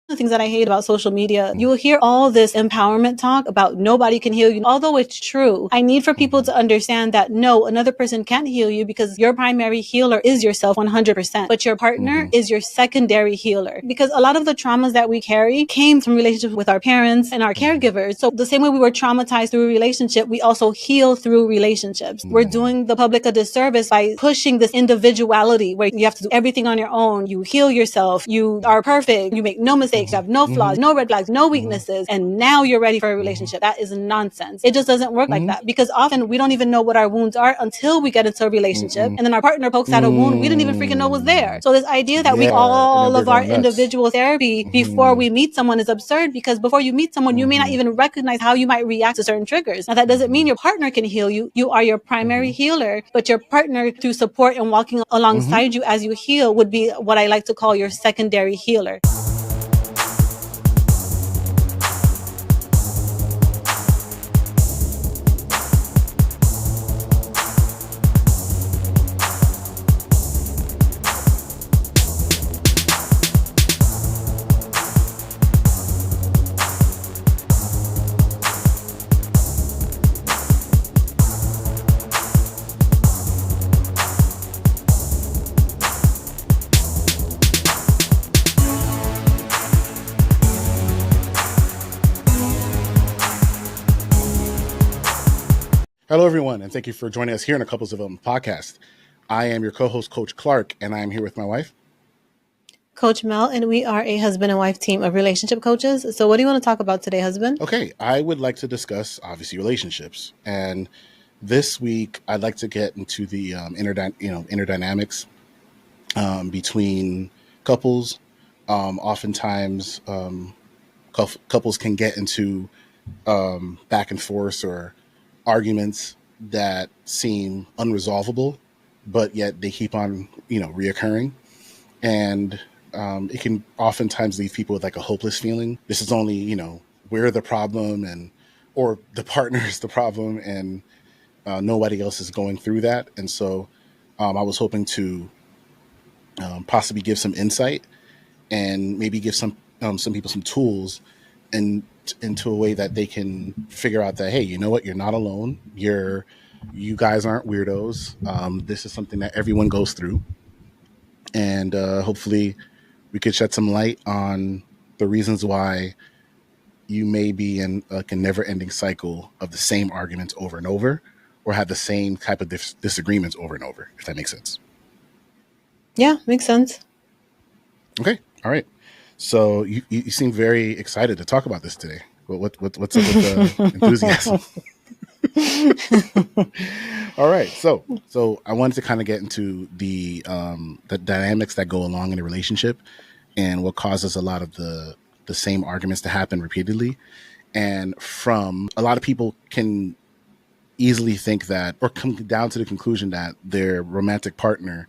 The things that I hate about social media, you will hear all this empowerment talk about nobody can heal you. Although it's true, I need for people to understand that no, another person can't heal you because your primary healer is yourself 100%, but your partner is your secondary healer. Because a lot of the traumas that we carry came from relationships with our parents and our caregivers. So the same way we were traumatized through a relationship, we also heal through relationships. We're doing the public a disservice by pushing this individuality where you have to do everything on your own. You heal yourself. You are perfect. You make no mistakes. You have no flaws, no red flags, no weaknesses. And now you're ready for a relationship. That is nonsense. It just doesn't work like that because often we don't even know what our wounds are until we get into a relationship. And then our partner pokes out a wound we didn't even freaking know was there. So this idea that we all of our individual therapy before we meet someone is absurd because before you meet someone, you may not even recognize how you might react to certain triggers. Now that doesn't mean your partner can heal you. You are your primary healer, but your partner through support and walking alongside you as you heal would be what I like to call your secondary healer. Hello, everyone, and thank you for joining us here in a Couples Development Podcast. I am your co-host, Coach Clark, and I am here with my wife, Coach Mel, and we are a husband and wife team of relationship coaches. So what do you want to talk about today, husband? Okay, I would like to discuss, obviously, relationships. And this week, I'd like to get into the inner dynamics between couples. Oftentimes, couples can get into back and forth or arguments that seem unresolvable, but yet they keep on, reoccurring. And it can oftentimes leave people with like a hopeless feeling. This is only, we're the problem or the partner is the problem and nobody else is going through that. And so I was hoping to possibly give some insight and maybe give some people some tools and into a way that they can figure out that, hey, you know what, you're not alone. You guys aren't weirdos. This is something that everyone goes through. And hopefully we could shed some light on the reasons why you may be in like a never-ending cycle of the same arguments over and over, or have the same type of disagreements over and over, if that makes sense. Yeah, makes sense. Okay. All right. So you seem very excited to talk about this today. What's up with the enthusiasm? All right. So I wanted to kind of get into the dynamics that go along in a relationship and what causes a lot of the same arguments to happen repeatedly. And from a lot of people can easily think that, or come down to the conclusion that their romantic partner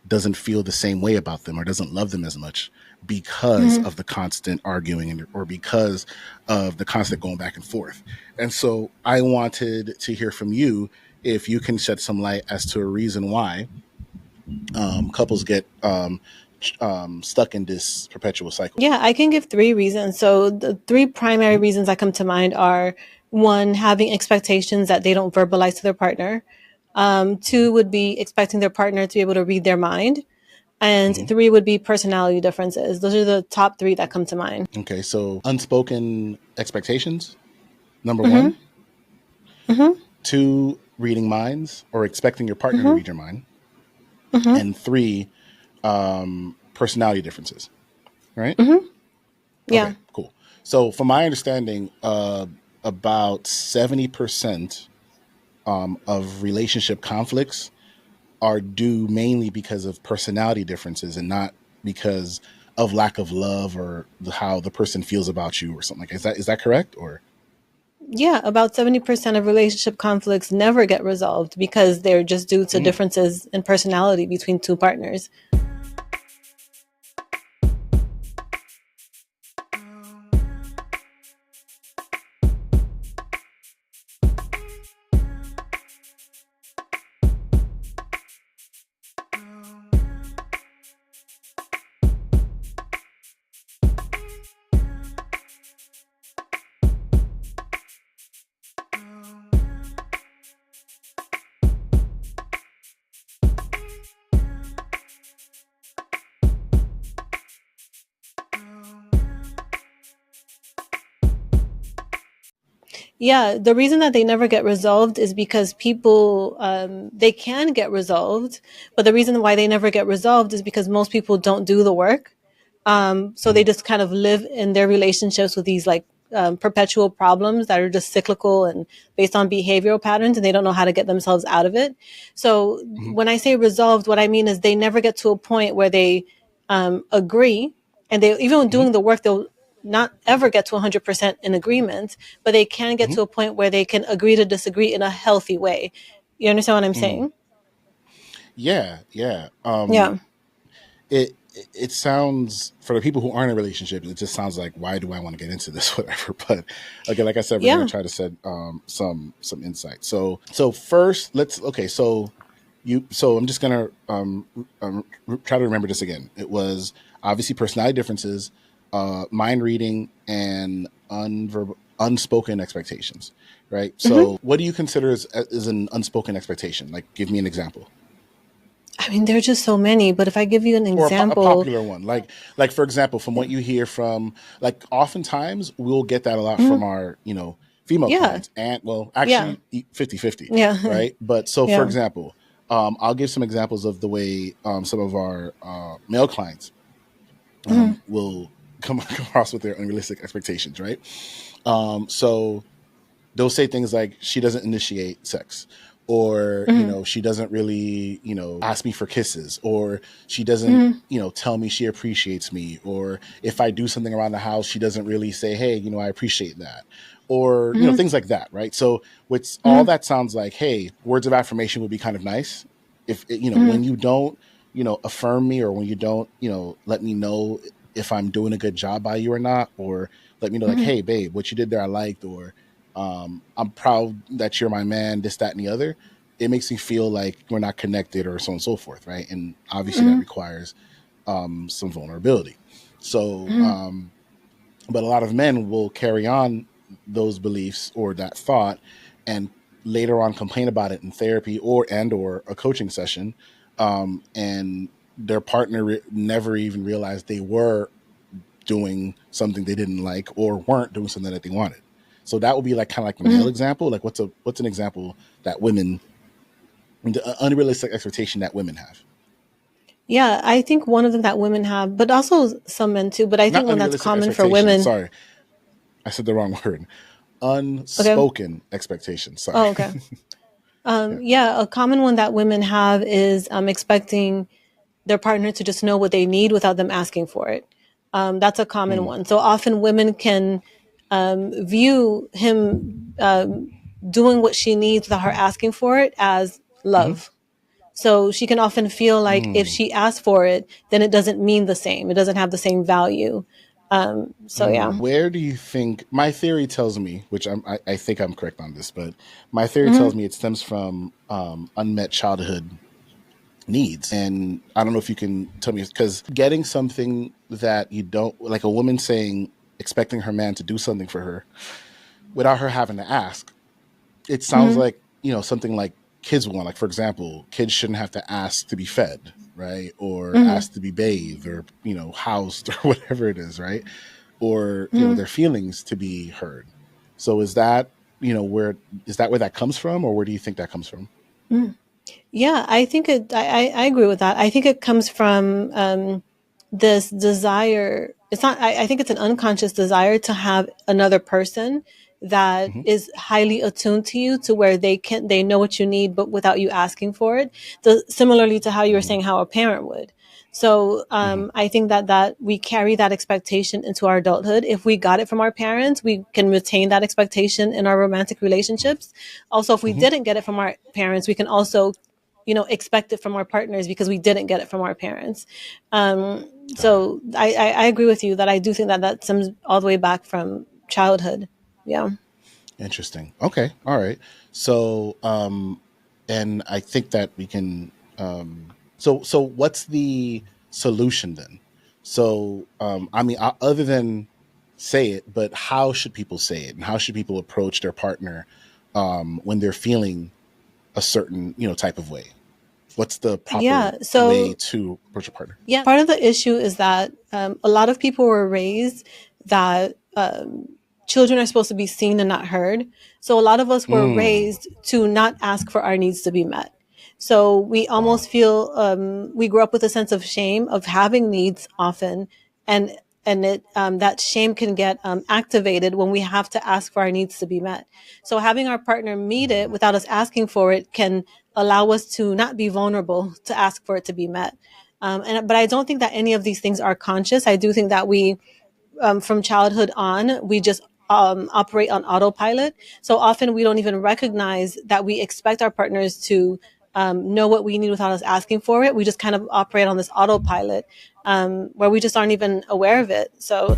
doesn't feel the same way about them or doesn't love them as much because of the constant arguing or because of the constant going back and forth. And so I wanted to hear from you if you can shed some light as to a reason why couples get stuck in this perpetual cycle. Yeah, I can give 3 reasons. So the 3 primary reasons that come to mind are 1, having expectations that they don't verbalize to their partner. 2 would be expecting their partner to be able to read their mind. And 3 would be personality differences. Those are the top 3 that come to mind. Okay, so unspoken expectations, number 1. 2, reading minds or expecting your partner to read your mind. And 3, personality differences, right? Yeah. Okay, cool. So from my understanding, about 70% of relationship conflicts are due mainly because of personality differences and not because of lack of love or how the person feels about you or something like that. Is that correct? Or Yeah, about 70% of relationship conflicts never get resolved because they're just due to differences in personality between 2 partners. Yeah, the reason that they never get resolved is because people, they can get resolved, but the reason why they never get resolved is because most people don't do the work. So they Mhm. just kind of live in their relationships with these like perpetual problems that are just cyclical and based on behavioral patterns, and they don't know how to get themselves out of it. So Mhm. when I say resolved, what I mean is they never get to a point where they agree, and they even when Mhm. doing the work, they'll not ever get to 100% in agreement, but they can get Mhm. to a point where they can agree to disagree in a healthy way. You understand what I'm Mm. saying? Yeah, yeah. Yeah. It sounds, for the people who aren't in relationships, it just sounds like, why do I want to get into this, whatever. But again, like I said, we're gonna Yeah. try to set some insight. So first, let's okay. So I'm just gonna try to remember this again. It was obviously personality differences, mind reading, and unspoken expectations, right? Hmm. So what do you consider as an unspoken expectation? Like, give me an example. I mean, there's just so many, but if I give you an Or a example, popular one, like for example, from what you hear from, like, oftentimes we'll get that a lot from mhm, our female yeah, clients, and well, yeah, actually 50-50, yeah, right? But so for yeah, example, I'll give some examples of the way some of our male clients mhm, will come across with their unrealistic expectations, right? So they'll say things like, she doesn't initiate sex, or mhm, she doesn't really ask me for kisses, or she doesn't mhm, tell me she appreciates me, or if I do something around the house, she doesn't really say, hey, I appreciate that, or mhm, things like that, right? So which all mhm, that sounds like, hey, words of affirmation would be kind of nice if mhm, when you don't affirm me, or when you don't let me know if I'm doing a good job by you or not, or let me know, like, mhm, hey babe, what you did there I liked, or I'm proud that you're my man, this, that, and the other. It makes me feel like we're not connected, or so on and so forth, right? And obviously that mhm, requires some vulnerability. So, mhm, but a lot of men will carry on those beliefs or that thought, and later on complain about it in therapy or a coaching session, and their partner never even realized they were doing something they didn't like, or weren't doing something that they wanted. So that would be like kind of like the male mhm. example. Like, what's an example that women, the unrealistic expectation that women have? Yeah, I think one of them that women have, but also some men too. But I Not think one that's unrealistic common for expectation. women. Sorry, I said the wrong word. Okay. Unspoken expectation. Sorry. Oh, okay. Yeah. Yeah, a common one that women have is expecting their partner to just know what they need without them asking for it. That's a common Mm. one. So often women can view him doing what she needs without her asking for it as Hmm. love. So she can often feel like if Mm. she asks for it, then it doesn't mean the same. It doesn't have the same value. So yeah. Where do you think, my theory tells me, which I think I'm correct on this, but my theory Hmm. tells me it stems from unmet childhood needs. And I don't know if you can tell me, because getting something that you don't like, a woman saying, expecting her man to do something for her without her having to ask, it sounds Hmm. like something like kids want. Like, for example, kids shouldn't have to ask to be fed, right? Or Hmm. ask to be bathed, or housed, or whatever it is, right? Or Hmm. their feelings to be heard. So is that where that comes from, or where do you think that comes from? Hmm. Yeah, I think I agree with that. I think it comes from this desire. It's not, I think it's an unconscious desire to have another person that Hmm. is highly attuned to you to where they know what you need, but without you asking for it. So, similarly to how you were Hmm. saying how a parent would. So Hmm. I think that we carry that expectation into our adulthood. If we got it from our parents, we can retain that expectation in our romantic relationships. Also, if we Hmm. didn't get it from our parents, we can also expect it from our partners because we didn't get it from our parents. Got it. So I agree with you that I do think that that stems all the way back from childhood. Yeah. Interesting. Okay. All right. So, and I think that we can. So what's the solution then? So, I mean, other than say it, but how should people say it, and how should people approach their partner when they're feeling a certain type of way? What's the proper Yeah. way So to approach a partner? yeah, part of the issue is that a lot of people were raised that children are supposed to be seen and not heard. So a lot of us were Mm. raised to not ask for our needs to be met. So we Wow. almost feel we grow up with a sense of shame of having needs often, and it that shame can get activated when we have to ask for our needs to be met. So having our partner meet it without us asking for it can allow us to not be vulnerable to ask for it to be met. But I don't think that any of these things are conscious. I do think that we from childhood on, we just operate on autopilot. So often we don't even recognize that we expect our partners to know what we need without us asking for it. We just kind of operate on this autopilot where we just aren't even aware of it. So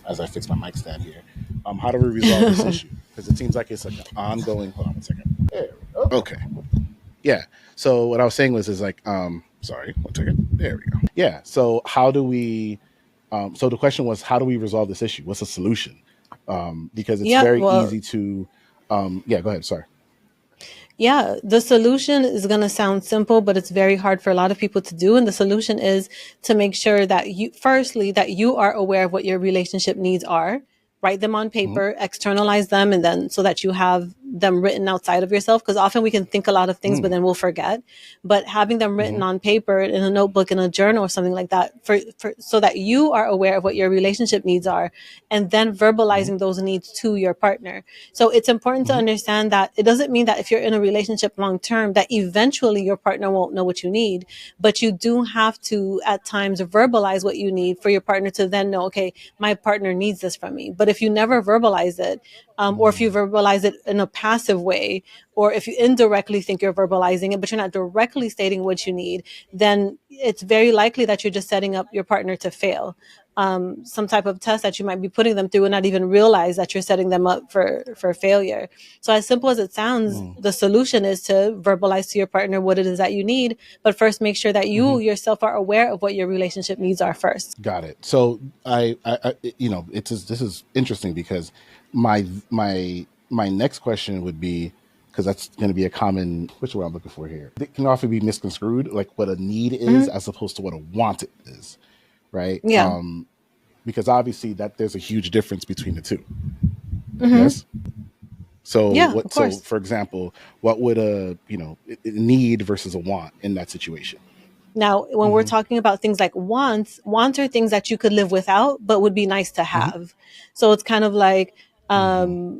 As I fix my mic stand here, how do we resolve this issue? Because it seems like it's like an ongoing. Hold on one second. There we go. Okay. Yeah. So what I was saying was is like sorry, one second. There we go. Yeah. So how do we so the question was how do we resolve this issue? What's the solution? Because it's yeah, very well, easy to yeah, go ahead. Sorry. yeah, the solution is going to sound simple, but it's very hard for a lot of people to do. And the solution is to make sure that firstly, that you are aware of what your relationship needs are, write them on Mm-hmm. paper, externalize them, and then so that you have them written outside of yourself. Because often we can think a lot of things, but Mm-hmm. then we'll forget. But having them Mm-hmm. written on paper in a notebook, in a journal, or something like that, for so that you are aware of what your relationship needs are, and then Mm-hmm. verbalizing those needs to your partner. So it's important to Mm-hmm. understand that it doesn't mean that if you're in a relationship long term, that eventually your partner won't know what you need, but you do have to at times verbalize what you need for your partner to then know, okay, my partner needs this from me. But if you never verbalize it, or if you verbalize it in a passive way, or if you indirectly think you're verbalizing it, but you're not directly stating what you need, then it's very likely that you're just setting up your partner to fail. Some type of test that you might be putting them through and not even realize that you're setting them up for failure. So as simple as it sounds, Mm-hmm. the solution is to verbalize to your partner what it is that you need, but first make sure that Mm-hmm. you yourself are aware of what your relationship needs are first. Got it. So you know, this is interesting because my next question would be because that's going to be a common, which word I'm looking for here. It can often be misconstrued, like what a need is Hmm. as opposed to what a want is, right? Yeah. Because obviously that there's a huge difference between the two. Hmm. Yes. So Yeah, of what? So course. for example, what would a a need versus a want in that situation? Now, when we're Mm-hmm. talking about things like wants are things that you could live without, but would be nice to Mm-hmm. have. So it's kind of like, Mm-hmm.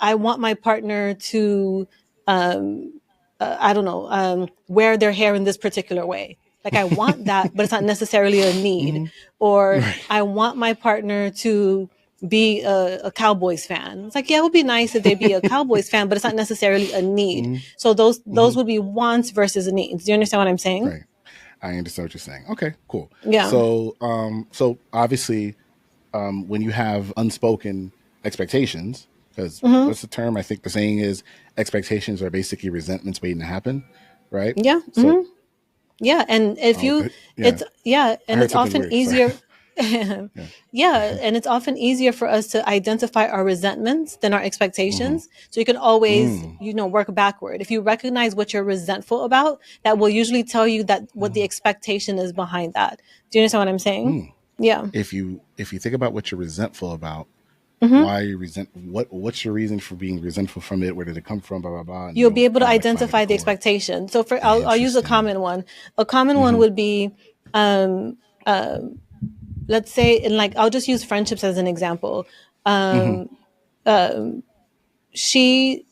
I want my partner to, um, I don't know, wear their hair in this particular way. Like I want that, but it's not necessarily a need. Mm-hmm. Or Right. I want my partner to be a Cowboys fan. It's like, yeah, it would be nice if they be a Cowboys fan, but it's not necessarily a need. Mm-hmm. So those Mm-hmm. would be wants versus needs. Do you understand what I'm saying? Right. I understand what you're saying. Okay, cool. Yeah. So, so obviously, when you have unspoken expectations, because Mm-hmm. what's the term? I think the saying is expectations are basically resentments waiting to happen, right? Yeah. So, Mm-hmm. Yeah, and if oh, you, yeah, I and heard it's something often weird. Sorry. easier. Yeah. Yeah, and it's often easier for us to identify our resentments than our Mm-hmm. expectations. So you can always, Mm. work backward. If you recognize what you're resentful about, that will usually tell you that what the expectation is behind that. Do you understand what I'm saying? Mm. Yeah. If you think about what you're resentful about, Hmm. why you resent what's your reason for being resentful from it? Where did it come from? Blah blah blah, and You'll you'll be able to kind of like find at the identify the core. expectation. So I'll use a Interesting. common one. A common one Mm-hmm. would be, um, let's say, in like, I'll just use friendships as an example. Mm-hmm. Um, she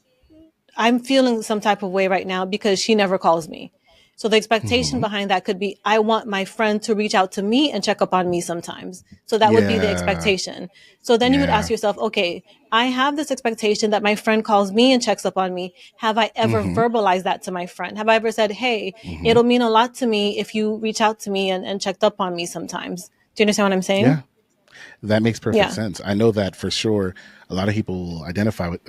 I'm feeling some type of way right now because she never calls me. So the expectation Mm-hmm. behind that could be I want my friend to reach out to me and check up on me sometimes. So that would be the Yeah. expectation. So then you would ask Yeah. yourself, okay, I have this expectation that my friend calls me and checks up on me. Have I ever Mm-hmm. verbalized that to my friend? Have I ever said, hey, Mm-hmm. it'll mean a lot to me if you reach out to me and checked up on me sometimes? Do you understand what I'm saying? Yeah. That makes perfect Yeah. sense. I know that for sure. A lot of people identify with,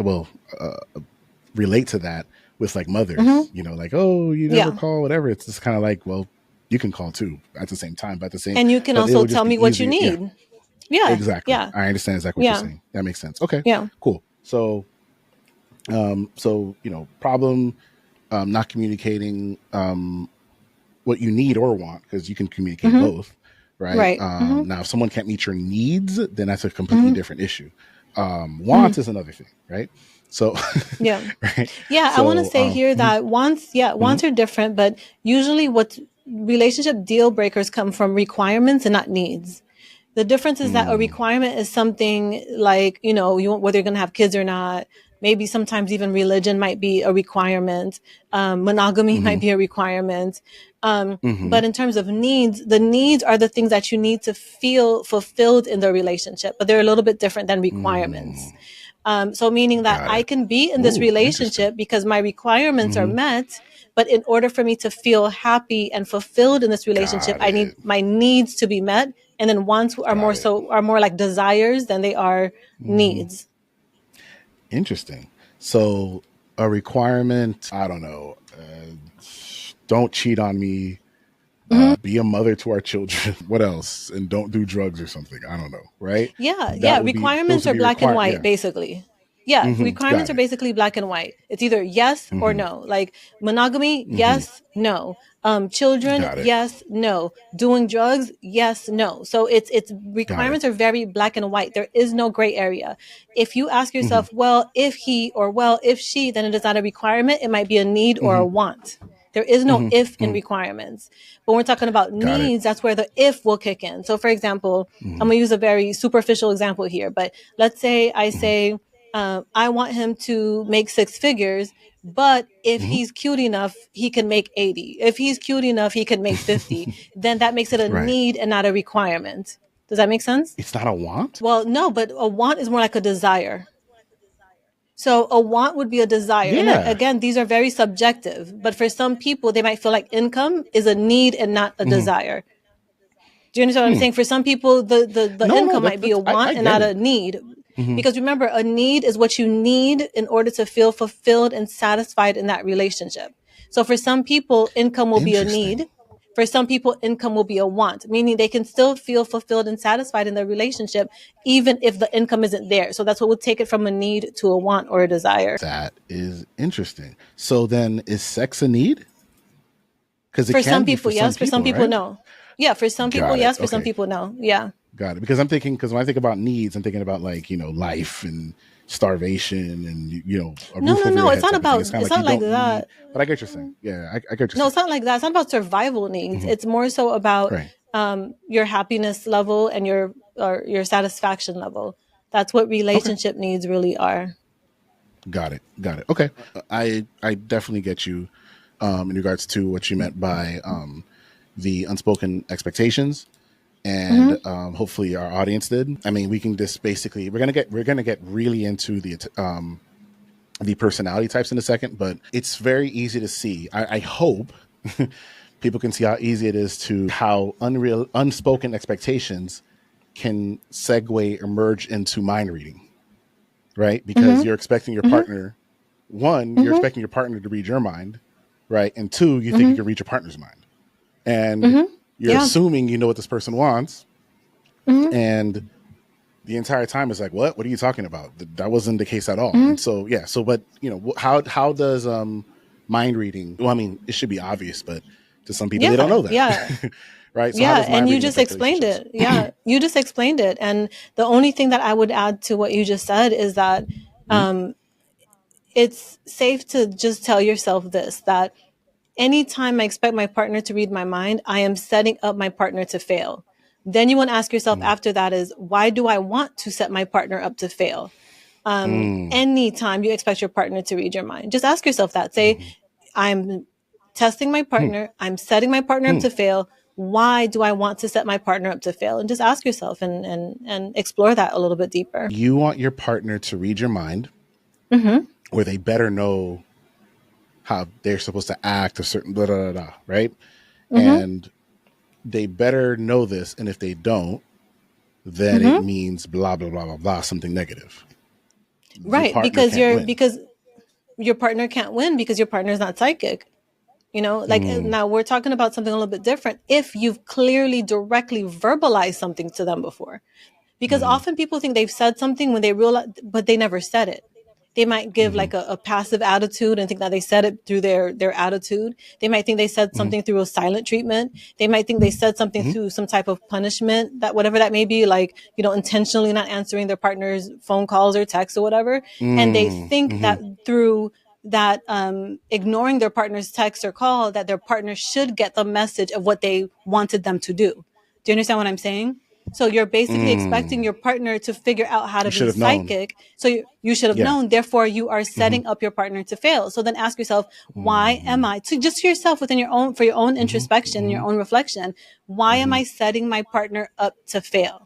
relate to that with like Hmm. mothers, like, oh, you never Yeah. call, whatever. It's just kind of like, well, you can call too at the same time, but And you can but also it'll tell just me be what you easier. Yeah, need. Yeah. exactly. Yeah. I understand exactly what you're Yeah. saying. That makes sense. Okay, Yeah. cool. So problem, not communicating, what you need or want, because you can communicate Hmm. both, right? Right. Hmm. Now, if someone can't meet your needs, then that's a completely Hmm. different issue. Hmm. Wants is another thing, right? So, Yeah. right. Yeah. I want to So, say here mhm, that wants, yeah, mhm, wants are different, but usually what relationship deal breakers come from requirements and not needs. The difference is that a mm, requirement is something like, you whether you're going to have kids or not. Maybe sometimes even religion might be a requirement. Monogamy might mhm, be a requirement. mhm, But in terms of needs, the needs are the things that you need to feel fulfilled in the relationship, but they're a little bit different than requirements. mm. So meaning that Got I it. can be in this Ooh, interesting. relationship because my requirements are Hmm. met. But in order for me to feel happy and fulfilled in this relationship, Got I need it. my needs to be met. And then wants Got it. are more like desires than they are Hmm. needs. Interesting. So, a requirement, I don't know, don't cheat on me, Mhm. be a mother to our children. What else? And don't do drugs or something. I don't know. Right? Yeah, yeah. Those Requirements would are be black and required. white, Yeah. basically. Yeah, Hmm. requirements Got are it. basically black and white. It's either yes or Hmm. no. Like monogamy, Hmm. yes, no. Children, Got it. yes, no. Doing drugs, yes, no. So it's Got it. requirements are very black and white. There is no gray area. If you ask Hmm. yourself, well, if he or well, if she, then it is not a requirement. It might be a need or Hmm. a want. There is no Hmm. if in Hmm. requirements. But when we're talking about Got it. needs, that's where the if will kick in. So, for example, I'm Hmm. going to use a very superficial example here, but let's say I Hmm. say, I want him to make six figures, but if Hmm. he's cute enough, he can make 80. If he's cute enough, he can make 50. Then that makes it a Right. need and not a requirement. Does that make sense? It's not a want. Well, no, but a want is more like a desire. So a want would be a desire. And Yeah. again, these are very subjective, but for some people, they might feel like income is a need and not a Hmm. desire. Do you understand what I'm Hmm. saying? For some people, the No, no, income might be a I want and get not it. a need. Hmm. Because remember, a need is what you need in order to feel fulfilled and satisfied in that relationship. So for some people, income will be a Interesting. need. For some people, income will be a want, meaning they can still feel fulfilled and satisfied in their relationship, even if the income isn't there. So that's what would take it from a need to a want or a desire. That is interesting. So then, is sex a need? Because it For can some be people, for some yes. For some people, people, right? no. Yeah, for some people, Got it. yes. For some Okay. people, no. Yeah. Got it. Because I'm thinking, because when I think about needs, I'm thinking about like, life and starvation and, a No, roof no, over no. your It's head not type of thing. about. It's kind of It's like you not like don't need, that. but I get what you're saying. Yeah, I get what you're No, saying. it's not like that. It's not about survival needs. Hmm. It's more so about Right. your happiness level and your satisfaction level. That's what Okay. relationship needs really are. Got it. Got it. Okay. I definitely get you in regards to what you meant by the unspoken expectations, and Hmm. hopefully our audience did. I mean, we can just basically we're gonna get really into the personality types in a second, but it's very easy to see. I hope people can see how easy it is to how unspoken expectations can segue or merge into mind reading, right? Because you're expecting your Mm-hmm. partner, one, you're Mm-hmm. expecting your partner to read your mind, right? And two, you think you Mm-hmm. can read your partner's mind. And Mm-hmm. you're Yeah. assuming you know what this person wants. Mm-hmm. And the entire time is like, what are you talking about? That wasn't the case at all. And Mm-hmm. so, yeah. So, but how does mind reading? Well, I mean, it should be obvious, but to some people, they don't Yeah. know that, Yeah. right? So, how Yeah, does and mind you reading just affect explained relationships? it. Yeah, you just explained it. And the only thing that I would add to what you just said is that Mm-hmm. um, it's safe to just tell yourself this, that anytime I expect my partner to read my mind, I am setting up my partner to fail. Then you want to ask yourself after that is, why do I want to set my partner up to fail? Mm-hmm. Anytime you expect your partner to read your mind, just ask yourself that. Say, I'm testing my partner, I'm setting my partner up Mm-hmm. to fail. Why do I want to set my partner up to fail? And just ask yourself and explore that a little bit deeper. You want your partner to read your mind, Mm-hmm. where they better know how they're supposed to act a certain blah, blah, blah, blah, right? Mm-hmm. And they better know this. And if they don't, then it Mm-hmm. means blah, blah, blah, blah, blah, something negative. Your Right. partner Because can't you're win. because your partner can't win because your partner's not psychic. You know, like Mm, now we're talking about something a little bit different. If you've clearly directly verbalized something to them before, because mm-hmm, often people think they've said something when they realize, but they never said it. They might give mm-hmm, like a passive attitude and think that they said it through their attitude. They might think they said mm-hmm, something through a silent treatment. They might think they said something mm-hmm, through some type of punishment, that whatever that may be, like, you know, intentionally not answering their partner's phone calls or texts or whatever. And they think mm-hmm, that through that ignoring their partner's text or call, that their partner should get the message of what they wanted them to do. Do you understand what I'm saying? So you're basically expecting mm. your partner to figure out how to You be should have known. psychic. So you should have Yeah. known. Therefore, you are Mm-hmm, setting up your partner to fail. So then ask yourself, why am mm-hmm, I, to just to yourself within your own, for your own mm-hmm, introspection, mm-hmm, your own reflection, why am mm-hmm. I setting my partner up to fail?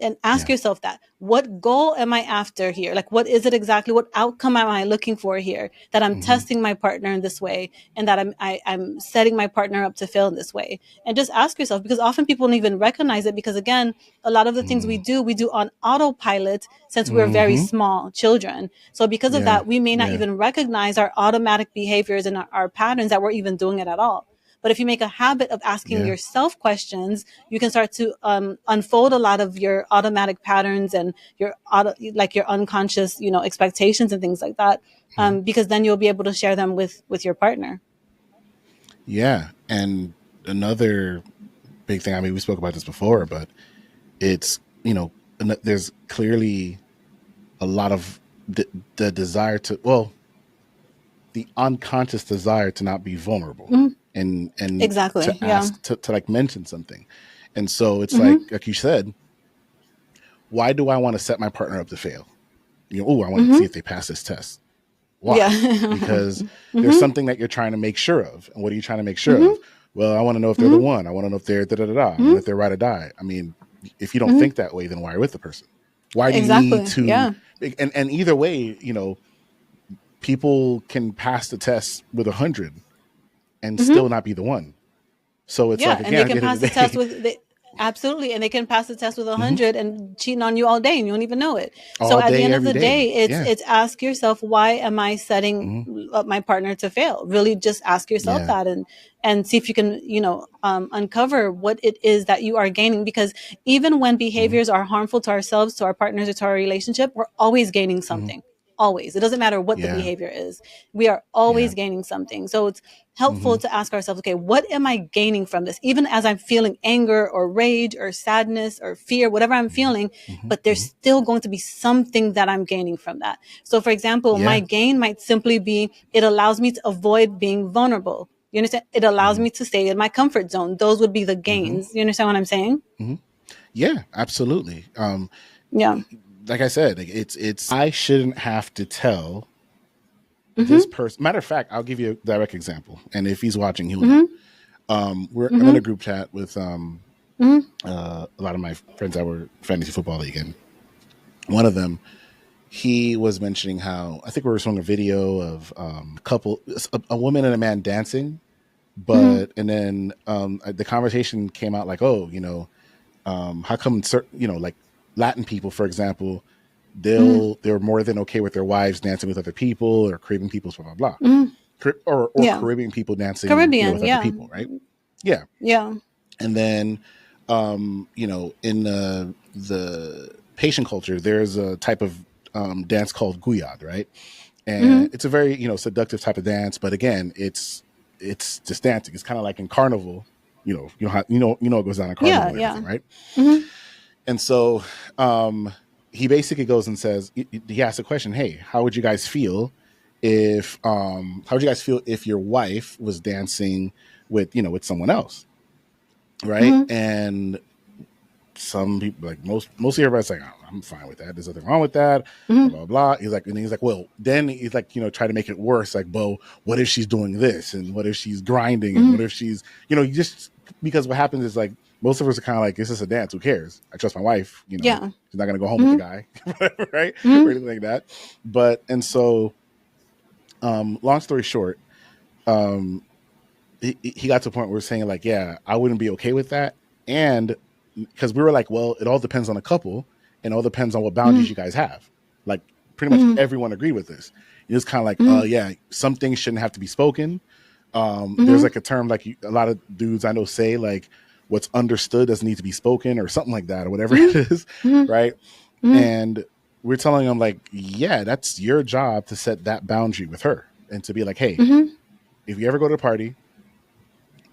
And ask Yeah. yourself that. What goal am I after here? Like, what is it exactly? What outcome am I looking for here? That I'm Mm-hmm, testing my partner in this way, and that I'm setting my partner up to fail in this way. And just ask yourself, because often people don't even recognize it, because again, a lot of the things we do on autopilot since we're very mm-hmm. small children. So because of Yeah. that, we may not Yeah. even recognize our automatic behaviors and our patterns, that we're even doing it at all. But if you make a habit of asking Yeah. yourself questions, you can start to unfold a lot of your automatic patterns and your like your unconscious, you know, expectations and things like that. Mm-hmm. Because then you'll be able to share them with your partner. Yeah. And another big thing, I mean, we spoke about this before, but it's, there's clearly a lot of the desire to, well, the unconscious desire to not be vulnerable Mhm. and Exactly. to Yeah. ask to like mention something. And so it's Hmm. like you said, why do I want to set my partner up to fail? Oh, I want to see Hmm. if they pass this test. Yeah. Why? Because there's Hmm. something that you're trying to make sure of. And what are you trying to make sure Hmm. of? Well, I want to know if they're the Hmm. one. I want to know if they're da da da da. I want to know Hmm. if they're right or die. I mean, if you don't Hmm. think that way, then why are you with the person? Why do you need Exactly. to? Yeah. And either way, people can pass the test with 100 and Hmm. still not be the one. So it's like, Yeah, and they again, at the can end pass of the the test day, with absolutely, and they can pass the test with hmm 100 and cheating on you all day, and you don't even know it. So all at the day, end of every the day. day, it's Yeah. it's ask yourself, why am I setting hmm up my partner to fail? Really, just ask yourself Yeah. that, and see if you can, uncover what it is that you are gaining. Because even when hmm behaviors are harmful to ourselves, to our partners, or to our relationship, we're always gaining hmm something. Always. It doesn't matter what the Yeah. behavior is. We are Yeah. always gaining something. So it's helpful hmm to ask ourselves, okay, what am I gaining from this? Even as I'm feeling anger or rage or sadness or fear, whatever I'm hmm feeling, hmm but there's hmm still going to be something that I'm gaining from that. So, for example, my Yeah. gain might simply be it allows me to avoid being vulnerable. You understand? It allows hmm me to stay in my comfort zone. Those would be the hmm gains. You understand what I'm saying? hmm Yeah, absolutely. Yeah. Like I said, like, it's I shouldn't have to tell this Mm-hmm. person. Matter of fact, I'll give you a direct example, and if he's watching, he'll know. Mm-hmm. I'm in Mm-hmm. a group chat with Mm-hmm. a lot of my friends that were fantasy football league, and one of them, he was mentioning how I think we were showing a video of a couple, a woman and a man dancing, Mm-hmm. but and then the conversation came out like, oh, How come like Latin people, for example, Mm-hmm. they're more than okay with their wives dancing with other people, or Caribbean people, blah blah blah, Mm-hmm. or Yeah. Caribbean people dancing, Caribbean. with other Yeah. people, right? Yeah. Yeah. And then in the Haitian culture, there's a type of dance called guyad, right? Mm-hmm. And it's a very seductive type of dance, but again, it's just dancing. It's kind of like in carnival, what goes on in carnival Yeah. and Yeah. everything, right? Mm-hmm. And so he basically goes and says, he asks a question, hey, how would you guys feel if your wife was dancing with someone else, right? Mm-hmm. And some people, like mostly everybody's like, oh, I'm fine with that. There's nothing wrong with that. Blah Mm-hmm. blah blah. He's like, well, then he's like, try to make it worse. Like, well, what if she's doing this, and what if she's grinding, and what Mm-hmm. if she's, you just because what happens is like most of us are kind of like, this is a dance. Who cares? I trust my wife. Yeah. She's not gonna go home with the Mm-hmm. guy, right, or Mm-hmm. anything like that. But and so, long story short, um, he got to a point where we're saying like, yeah, I wouldn't be okay with that. And because we were like, well, it all depends on the couple, and all depends on what boundaries Mm-hmm. you guys have. Like pretty much Mm-hmm. everyone agreed with this. It's kind of like, Mm-hmm. yeah, some things shouldn't have to be spoken. There's Mm-hmm. like a term like a lot of dudes I know say like, what's understood doesn't need to be spoken, or something like that, or whatever it is, Mm-hmm. right? Mm-hmm. And we're telling them like, yeah, that's your job to set that boundary with her, and to be like, hey, Mm-hmm. if you ever go to the party,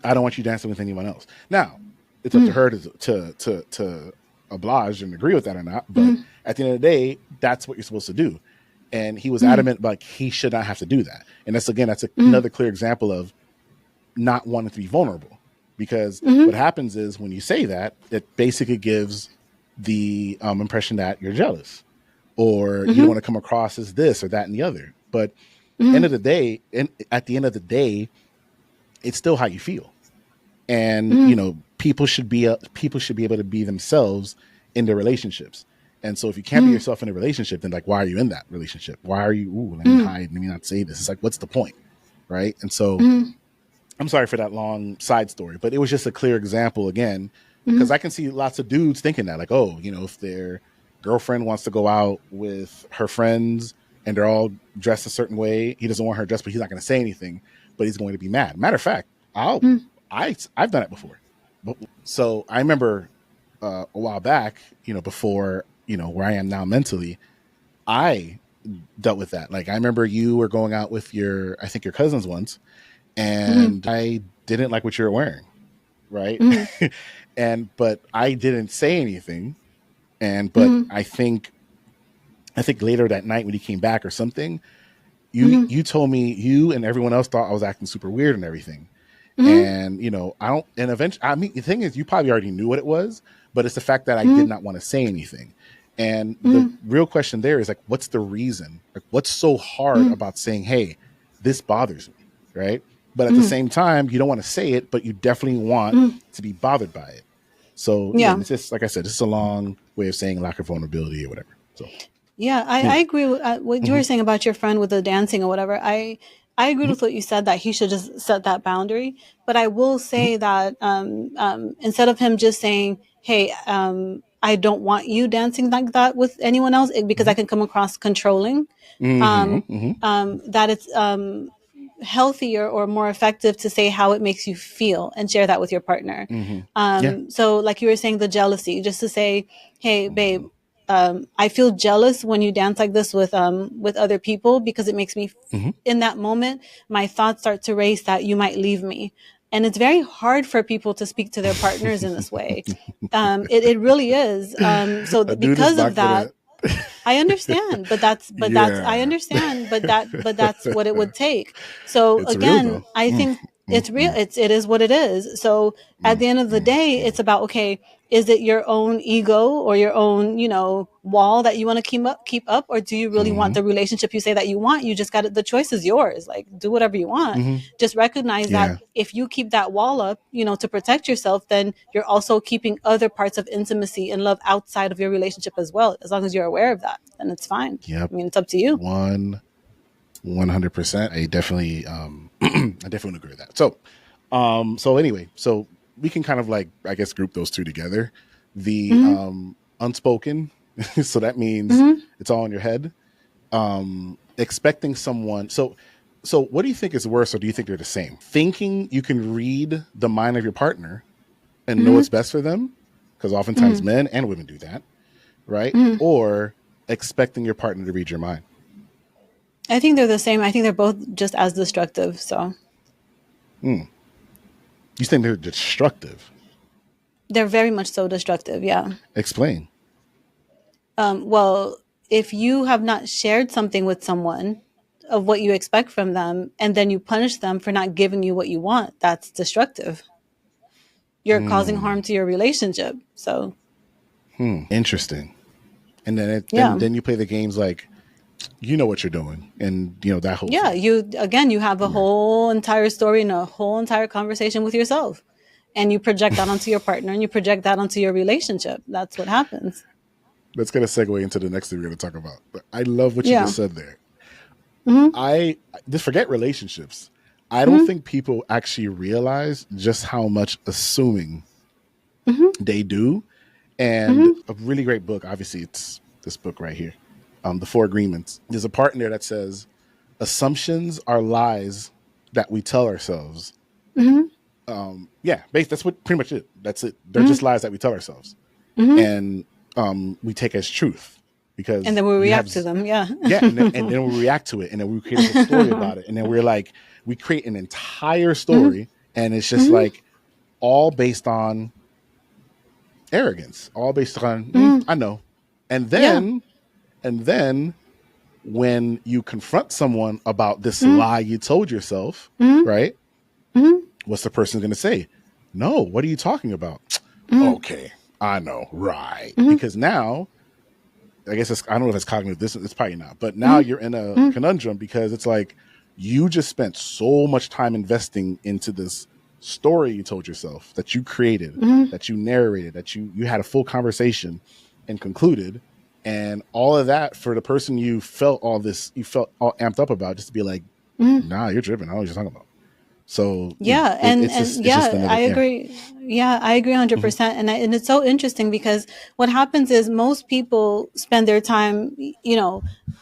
I don't want you dancing with anyone else. Now, it's up to her to oblige and agree with that or not. But Mm-hmm. at the end of the day, that's what you're supposed to do. And he was Mm-hmm. adamant, like he should not have to do that. And that's Mm-hmm. another clear example of not wanting to be vulnerable. Because Mm-hmm. what happens is when you say that, it basically gives the impression that you're jealous, or you don't Mm-hmm. want to come across as this or that and the other. But Mm-hmm. end of the day, and at the end of the day, it's still how you feel. And Mm-hmm. people should be able to be themselves in their relationships. And so if you can't be Mm-hmm. yourself in a relationship, then like, why are you in that relationship? Why are you, ooh, let me Mm-hmm. hide, let me not say this? It's like, what's the point? Right. And so Mm-hmm. I'm sorry for that long side story, but it was just a clear example again, because Mm-hmm. I can see lots of dudes thinking that like, oh, if their girlfriend wants to go out with her friends and they're all dressed a certain way, he doesn't want her dressed, but he's not going to say anything, but he's going to be mad. Matter of fact, I've done it before. So I remember a while back, before, where I am now mentally, I dealt with that. Like I remember you were going out with I think your cousins once, Mm-hmm. and I didn't like what you were wearing, right? Mm-hmm. But I didn't say anything. But Mm-hmm. I think later that night when you came back or something, Mm-hmm. you told me you and everyone else thought I was acting super weird and everything. Mm-hmm. And I don't, and eventually, I mean, the thing is, you probably already knew what it was, but it's the fact that I did Mm-hmm. not want to say anything. And the Mm-hmm. real question there is like, what's the reason? Like, what's so hard about saying, hey, this bothers me, right? But at the Mm-hmm. same time, you don't want to say it, but you definitely want Mm-hmm. to be bothered by it. So again, Yeah. it's just like I said, this is a long way of saying lack of vulnerability or whatever. So Yeah, I anyway. agree with what you Hmm. were saying about your friend with the dancing or whatever. I agree Hmm. with what you said that he should just set that boundary. But I will Hmm. say that instead of him just saying, "Hey, I don't want you dancing like that with anyone else," because I can come across controlling. Hmm. Um, Hmm. that it's healthier or more effective to say how it makes you feel and share that with your partner. Hmm. Yeah. So, like you were saying, the jealousy, just to say, "Hey, babe, Hmm. I feel jealous when you dance like this with other people because it makes me Hmm. in that moment my thoughts start to race that you might leave me." And it's very hard for people to speak to their partners in this way. It really is. A dude is Because not of that, gonna. I understand, but that's I Yeah, understand, but that's what it would take. So it's real again, though. I Mm, think mm, it's real. mm, It is what it is. So at mm, the end of the mm, day, mm. it's about, okay, is it your own ego or your own, wall that you want to keep up, or do you really want Hmm. the relationship you say that you want? You just got the choice is yours. Like, do whatever you want. Hmm. Just recognize that Yeah. if you keep that wall up, to protect yourself, then you're also keeping other parts of intimacy and love outside of your relationship as well. As long as you're aware of that, then it's fine. Yep. I mean, it's up to you. 100%. I definitely I definitely agree with that. So anyway, so we can kind of like, I guess, group those two together. the Mm-hmm. unspoken. So that means Mm-hmm. it's all in your head. Expecting someone. So what do you think is worse, or do you think they're the same? Thinking you can read the mind of your partner and know what's Mm-hmm. best for them, because oftentimes Mm-hmm. men and women do that, right? Mm-hmm. Or expecting your partner to read your mind. I think they're the same. I think they're both just as destructive. So Hmm. You think they're destructive? they're very much so destructive. Yeah. Explain. Well, if you have not shared something with someone of what you expect from them, and then you punish them for not giving you what you want, that's destructive. You're causing Hmm. harm to your relationship. So Interesting. And then yeah. then you play the games like you know what you're doing, and that whole Yeah. thing. You have a Yeah. whole entire story and a whole entire conversation with yourself. And you project that onto your partner and you project that onto your relationship. That's what happens. That's gonna segue into the next thing we're gonna talk about. But I love what you Yeah. just said there. Mm-hmm. I just forget relationships. I don't Mm-hmm. think people actually realize just how much assuming Mm-hmm. they do. And Mm-hmm. a really great book, obviously, it's this book right here, The Four Agreements. There's a part in there that says, assumptions are lies that we tell ourselves. Mm-hmm. Yeah, that's what pretty much it. That's it. They're just Mm-hmm. lies that we tell ourselves, Mm-hmm. and we take as truth And because then we you have, react to them. Yeah. yeah, and then we react to it, and then we create a whole story about it, and then we're like, we create an entire Mm-hmm. story, and it's just Mm-hmm. like all based on arrogance, all based on Mm-hmm. I know, and Yeah. then and then when you confront someone about this Mm-hmm. lie you told yourself, Mm-hmm. right? Mm-hmm. What's the person going to say? No, what are you talking about? Mm-hmm. Okay, I know, right? Mm-hmm. Because now, I guess I don't know if it's cognitive dissonance. It's probably not. But now Mm-hmm. you're in a Mm-hmm. conundrum because it's like you just spent so much time investing into this story you told yourself that you created, Mm-hmm. that you narrated, that you had a full conversation and concluded, and all of that for the person you felt all amped up about, just to be like, Mm-hmm. nah, you're tripping. I don't know what you're talking about. So Yeah, it's just yeah, I another yeah. agree. Yeah, I agree Mm-hmm. 100%. And it's so interesting because what happens is most people spend their time,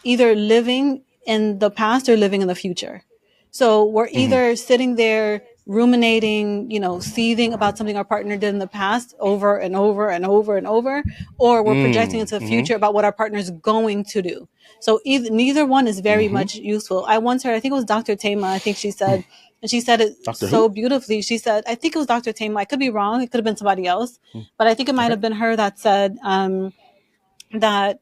either living in the past or living in the future. So we're Mm-hmm. either sitting there ruminating, seething about something our partner did in the past over and over and over and over, or we're projecting into the Mm-hmm. future about what our partner is going to do. So neither one is very Mm-hmm. much useful. I once heard, I think it was Dr. Tama, I think she said, and she said it Doctor so Who? beautifully. She said, I think it was Dr. Tama. I could be wrong. It could have been somebody else, but I think it might Okay. have been her that said that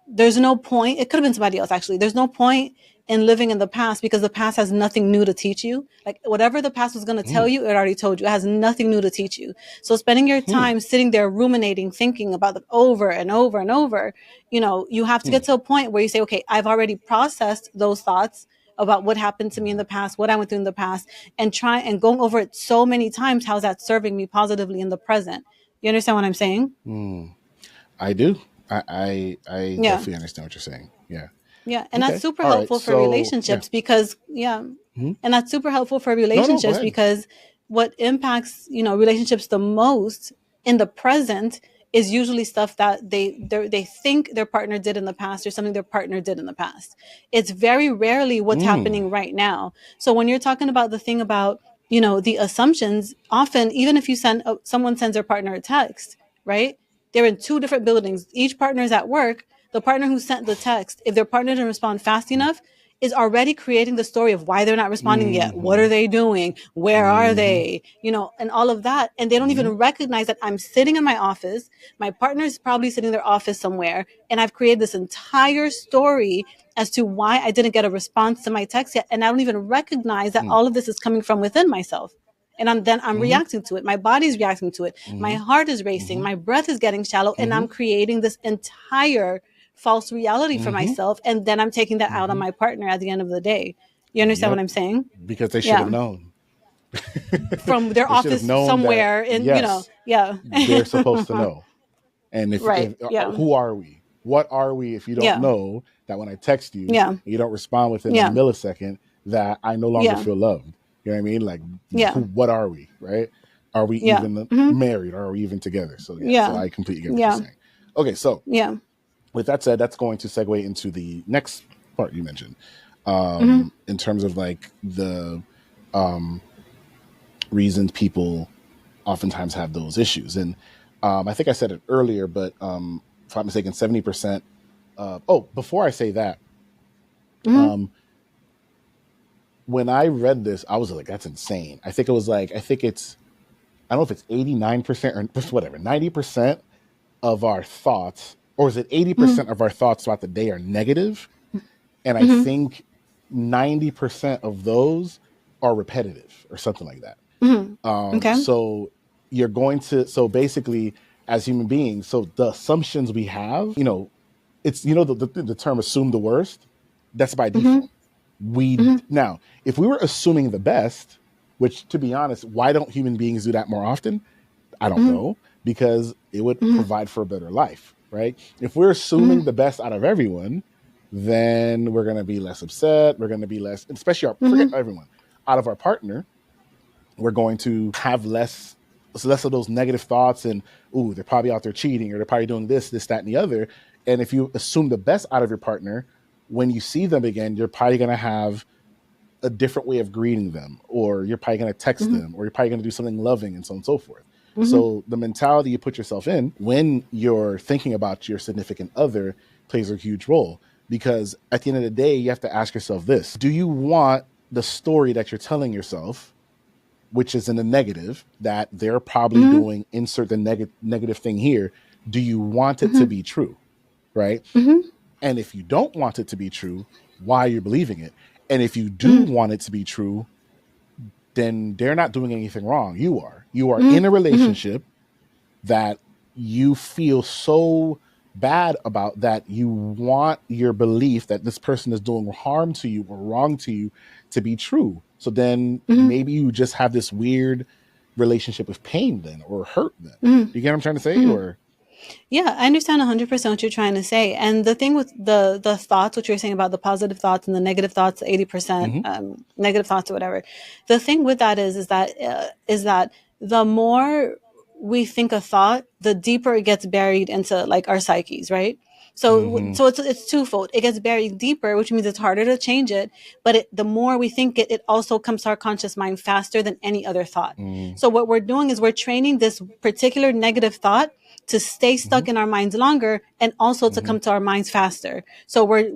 there's no point. It could have been somebody else, actually. There's no point in living in the past because the past has nothing new to teach you. Like whatever the past was going to tell Mm. you, it already told you. It has nothing new to teach you. So spending your Hmm. time sitting there ruminating, thinking about them over and over and over, you have to Hmm. get to a point where you say, okay, I've already processed those thoughts about what happened to me in the past, what I went through in the past, and try and going over it so many times. How's that serving me positively in the present? You understand what I'm saying? Mm. I do. I Yeah. definitely understand what you're saying. Yeah. Yeah, and that's Okay. super All right. helpful for So yeah. relationships because yeah, Hmm. and that's super helpful for No, no. Go relationships ahead. because what impacts, relationships the most in the present is usually stuff that they think their partner did in the past or something their partner did in the past. It's very rarely what's Mm. happening right now. So when you're talking about the thing about, the assumptions, often even if you someone sends their partner a text, right? They're in two different buildings. Each partner is at work. The partner who sent the text, if their partner didn't respond fast enough, is already creating the story of why they're not responding yet. What Hmm. are they doing? Where are Hmm. they? And all of that. And they don't Hmm. even recognize that I'm sitting in my office. My partner is probably sitting in their office somewhere. And I've created this entire story as to why I didn't get a response to my text yet. And I don't even recognize that all of this is coming from within myself. And I'm Hmm. reacting to it. My body's reacting to it. My Hmm. heart is racing. Hmm. My breath is getting shallow. And Hmm. I'm creating this entire false reality for Hmm. myself. And then I'm taking that out on Hmm. my partner at the end of the day. You understand what Yep. I'm saying? Because they should have Yeah. known. From their They should have office known that. somewhere in, Yes, yeah. they're supposed to know. And if Right. Yeah. who are we? What are we if you don't Yeah. know that when I text you, Yeah. you don't respond within a Yeah. millisecond, that I no longer Yeah. feel loved? You know what I mean? Like, Yeah. what are we, right? Are we Yeah. even Hmm. married? Or are we even together? So yeah, so Yeah. I completely get what you're Yeah. saying. Okay, so Yeah. with that said, that's going to segue into the next part you mentioned, Hmm. in terms of like the um, reasons people oftentimes have those issues. And I think I said it earlier, but if I'm mistaken, 70%. Oh, before I say that, Hmm. um, when I read this, I was like, that's insane. I think it was like, I think it's, I don't know if it's 89% or whatever, 90% of our thoughts, or is it Hmm. 80% of our thoughts throughout the day are negative? And I Hmm. think 90% of those are repetitive or something like that. Hmm. Okay. So you're going to, so basically, as human beings, so the assumptions we have, it's, the term assume the worst, that's by Hmm. default. We, Hmm. now, if we were assuming the best, which to be honest, why don't human beings do that more often? I don't Hmm. know, because it would Hmm. provide for a better life, right? If we're Hmm. assuming the best out of everyone, then we're going to be less upset. We're going to be less, especially forget Hmm. everyone, out of our partner, we're going to have less of those negative thoughts and, ooh, they're probably out there cheating, or they're probably doing this, that, and the other. And if you assume the best out of your partner, when you see them again, you're probably going to have a different way of greeting them, or you're probably going to text Hmm. them, or you're probably going to do something loving, and so on and so forth. Hmm. So the mentality you put yourself in when you're thinking about your significant other plays a huge role, because at the end of the day, you have to ask yourself this: do you want the story that you're telling yourself, which is in the negative, that they're probably Hmm. doing insert the negative thing here, do you want it to Hmm. be true, right? Hmm. And if you don't want it to be true, why are you believing it? And if you do Hmm. want it to be true, then they're not doing anything wrong. You are Hmm. in a Hmm. relationship that you feel so bad about, that you want your belief that this person is doing harm to you or wrong to you to be true. So then Hmm. maybe you just have this weird relationship of pain then, or hurt then. Hmm. Do you get what I'm trying to say? Hmm. Or Yeah, I understand 100% what you're trying to say. And the thing with the thoughts, what you're saying about the positive thoughts and the negative thoughts, 80% mm-hmm, negative thoughts or whatever. The thing with that is that the more we think a thought, the deeper it gets buried into like our psyches, right? mm-hmm, So it's twofold. It gets buried deeper, which means it's harder to change it. But the more we think it, it also comes to our conscious mind faster than any other thought. mm-hmm, So what we're doing is we're training this particular negative thought to stay mm-hmm, stuck in our minds longer and also to mm-hmm. come to our minds faster. So we're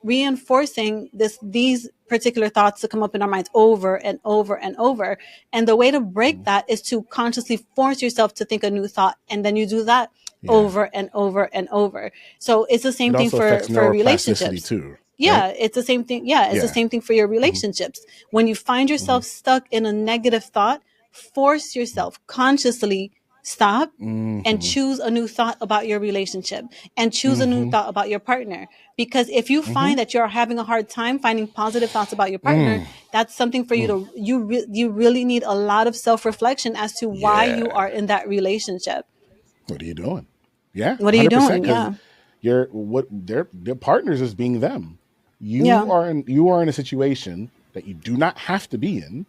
reinforcing these particular thoughts to come up in our minds over and over and over. And the way to break that is to consciously force yourself to think a new thought. And then you do that Yeah. over and over and over. So it's the It same thing also affects for neuroplasticity relationships. too, right? Yeah, it's the same thing. Yeah, it's the Yeah. same thing for your Mm-hmm, relationships. When you find mm-hmm, yourself stuck in a negative thought, force yourself consciously stop and mm-hmm, choose a new thought about your relationship and choose a new mm-hmm, thought about your partner. Because if you mm-hmm. find that you're having a hard time finding positive thoughts about your partner, Mm, that's something for you mm. to you really need a lot of self-reflection as to why you Yeah. are in that relationship. What are you doing? Yeah, What are you 100%. doing? Because Yeah. their partners is being them. Yeah. You are in a situation that you do not have to be in.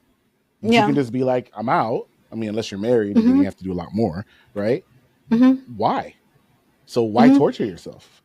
You Yeah. can just be like, I'm out. I mean, unless you're married, and then you Mhm. have to do a lot more, right? Mhm. Why? So why Mhm. torture yourself?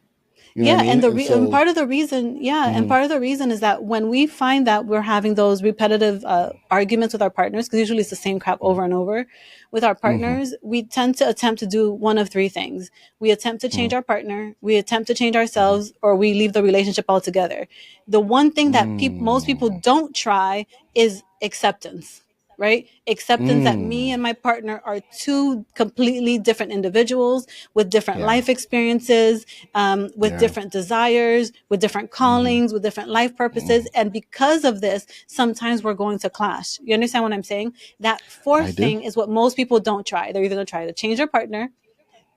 You know what I Yeah, mean? And and so, part of the reason, yeah, and mhm, part of the reason is that when we find that we're having those repetitive arguments with our partners, because usually it's the same crap mhm, over and over with our mhm, partners, we tend to attempt to do one of three things. We attempt to change mhm, our partner, we attempt to change mhm, ourselves, or we leave the relationship altogether. The one thing that most people mm, don't try is acceptance, right? Acceptance that me mm. and my partner are two completely different individuals with different Yeah, life experiences, with yeah, different desires, with different mhm. callings, with different life purposes. Mm. And because of this, sometimes we're going to clash. You understand what I'm saying? That I fourth do. thing is what most people don't try. They're either going to try to change their partner,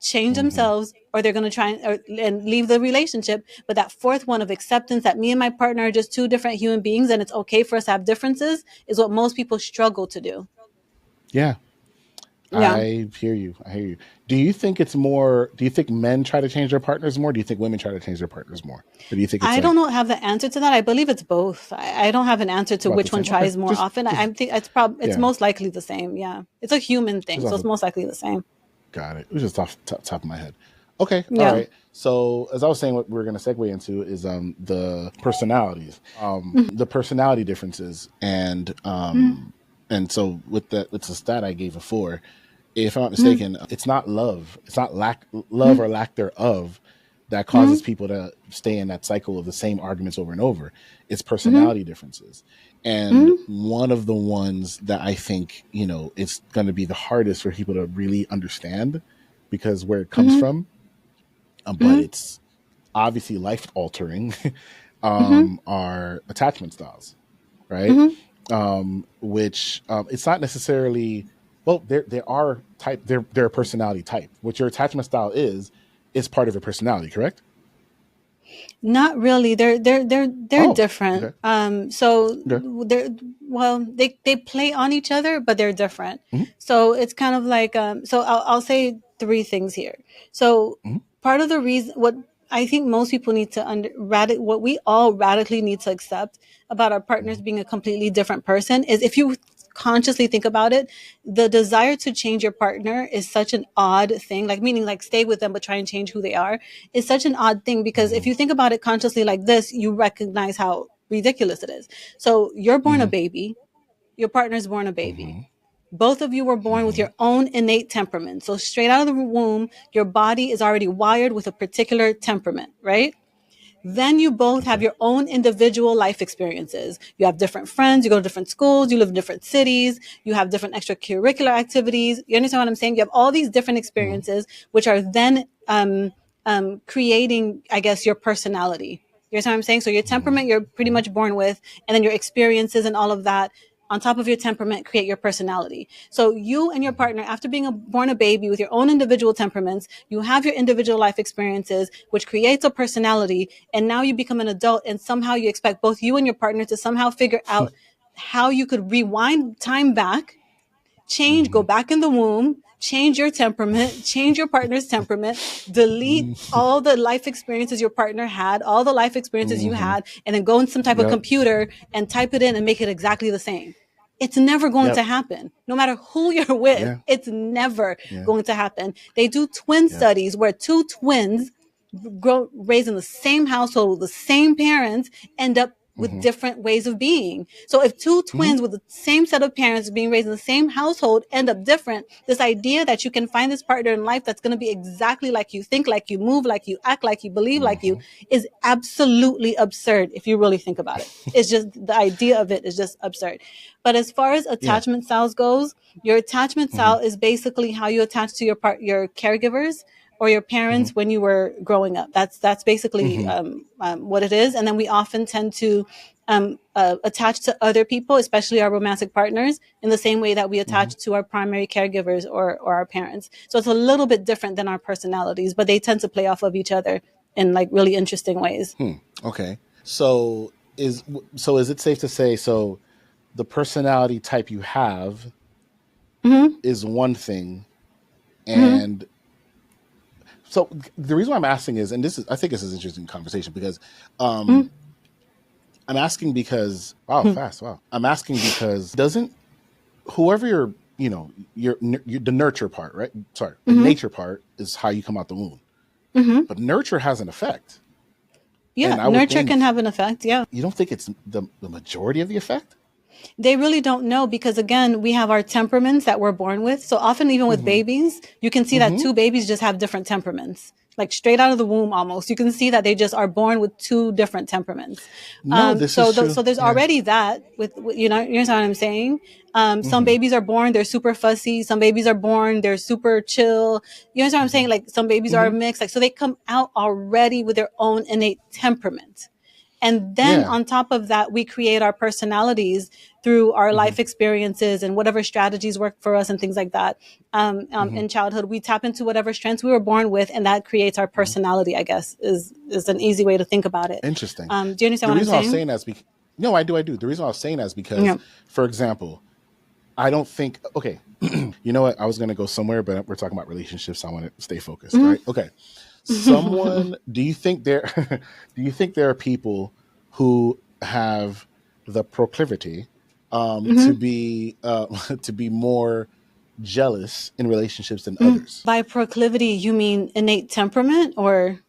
change Hmm. themselves, or they're going to try and leave the relationship. But that fourth one of acceptance that me and my partner are just two different human beings and it's okay for us to have differences is what most people struggle to do. Yeah, Yeah. I hear you. I hear you. Do you think it's more? Do you think men try to change their partners more? Do you think women try to change their partners more? Or do you think it's I like don't know have the answer to that. I believe it's both. I don't have an answer to about the which one same? Okay, tries more often. I think it's yeah, most likely the same. Yeah, it's a human thing, just so off it's of most likely the same. got it. It was just off top of my head. Okay, all Yeah. right. So as I was saying, what we're going to segue into is the personalities, the personality differences, and so with the stat I gave before, if I'm not Mm-hmm. mistaken, it's not love. It's not love Mm-hmm. or lack thereof that causes Mm-hmm. people to stay in that cycle of the same arguments over and over. It's Mm-hmm. personality differences. And Mm-hmm. one of the ones that I think, it's going to be the hardest for people to really understand because where it comes Mm-hmm. from, but Mm-hmm. it's obviously life altering, Mm-hmm. are attachment styles, right? Mm-hmm. Which it's not necessarily, well, there are type, they're a personality type. What your attachment style is part of your personality, correct? Not really. They're Oh, different. okay, So okay. they're well, they play on each other, but they're different. Mm-hmm, So it's kind of like so I'll say three things here. So mm-hmm, part of the reason what I think most people need to what we all radically need to accept about our partners mm-hmm, being a completely different person is if you consciously think about it, the desire to change your partner is such an odd thing, like meaning like stay with them but try and change who they are is such an odd thing because if mm-hmm, you think about it consciously like this, you recognize how ridiculous it is. So you're born a mm-hmm, baby, your partner's born a baby. mm-hmm, Both of you were born with mm-hmm, your own innate temperament. So straight out of the womb, your body is already wired with a particular temperament, right? Then you both have okay. your own individual life experiences. You have different friends, you go to different schools, you live in different cities, you have different extracurricular activities. You understand what I'm saying? You have all these different Mm-hmm, experiences, which are then creating, I guess, your personality. You understand what I'm saying? So your mm-hmm, temperament, you're pretty mm-hmm, much born with, and then your experiences and all of that on top of your temperament create your personality. So you and your mm-hmm, partner, after being born a baby with your own individual temperaments, you have your individual life experiences, which creates a personality. And now you become an adult and somehow you expect both you and your partner to somehow figure out how you could rewind time back, change, go mm-hmm, back in the womb, change your temperament, change your partner's temperament, delete mm-hmm, all the life experiences your partner had, all the life experiences you mm-hmm. had, and then go in some type of Yep, computer and type it in and make it exactly the same. It's never going to yep, happen. No matter who you're with, yeah, it's never yeah, going to happen. They do twin yep, studies where two twins raised in the same household, the same parents, end up with mm-hmm, different ways of being. So if two mm-hmm, twins with the same set of parents being raised in the same household end up different, this idea that you can find this partner in life that's going to be exactly like you think, like you move, like you act, like you believe, like you mm-hmm. is absolutely absurd if you really think about it. It's just the idea of it is just absurd. But as far as Yeah, attachment styles goes, your attachment mm-hmm, style is basically how you attach to your caregivers or your mm-hmm, parents when you were growing up. That's basically mm-hmm, what it is. And then we often tend to attach to other people, especially our romantic partners, in the same way that we mm-hmm. attach to our primary caregivers or our parents. So it's a little bit different than our personalities, but they tend to play off of each other in like really interesting ways. Okay. So is it safe to say so the personality type you have Mm-hmm. is one thing, Mm-hmm. and so the reason why I'm asking is, and I think this is an interesting conversation because um I'm asking because wow, Mm-hmm. fast, wow. I'm asking because doesn't whoever your the nurture part, right? Sorry, the Mm-hmm. nature part is how you come out the womb, Mm-hmm. but nurture has an effect, Yeah, and I would nurture can think have an effect. Yeah. you don't think it's the majority of the effect. They really don't know because again, we have our temperaments that we're born with. So often even with Mm-hmm. babies, you can see that Mm-hmm. two babies just have different temperaments. Like straight out of the womb almost. You can see that they just are born with two different temperaments. No, this is true. So there's Yeah. already that you know what I'm saying? Some Mm-hmm. babies are born, they're super fussy. Some babies are born, they're super chill. You know what I'm Mm-hmm. saying? Like some babies are Mm-hmm. mixed. Like, so they come out already with their own innate temperament. And then Yeah. on top of that, we create our personalities through our Mm-hmm. life experiences and whatever strategies work for us and things like that. Mm-hmm. In childhood, we tap into whatever strengths we were born with, and that creates our Mm-hmm. personality, I guess, is an easy way to think about it. Interesting. Do you understand The what I'm reason I was saying? saying that is because no, I do. The reason I was saying that is because, Yeah. for example, I don't think. Okay, you know what? I was going to go somewhere, but we're talking about relationships. So I want to stay focused, Mhm. right? Okay. Someone, do you think there, do you think there are people who have the proclivity to Mhm. be to be more jealous in relationships than Mm. others? By proclivity, you mean innate temperament, or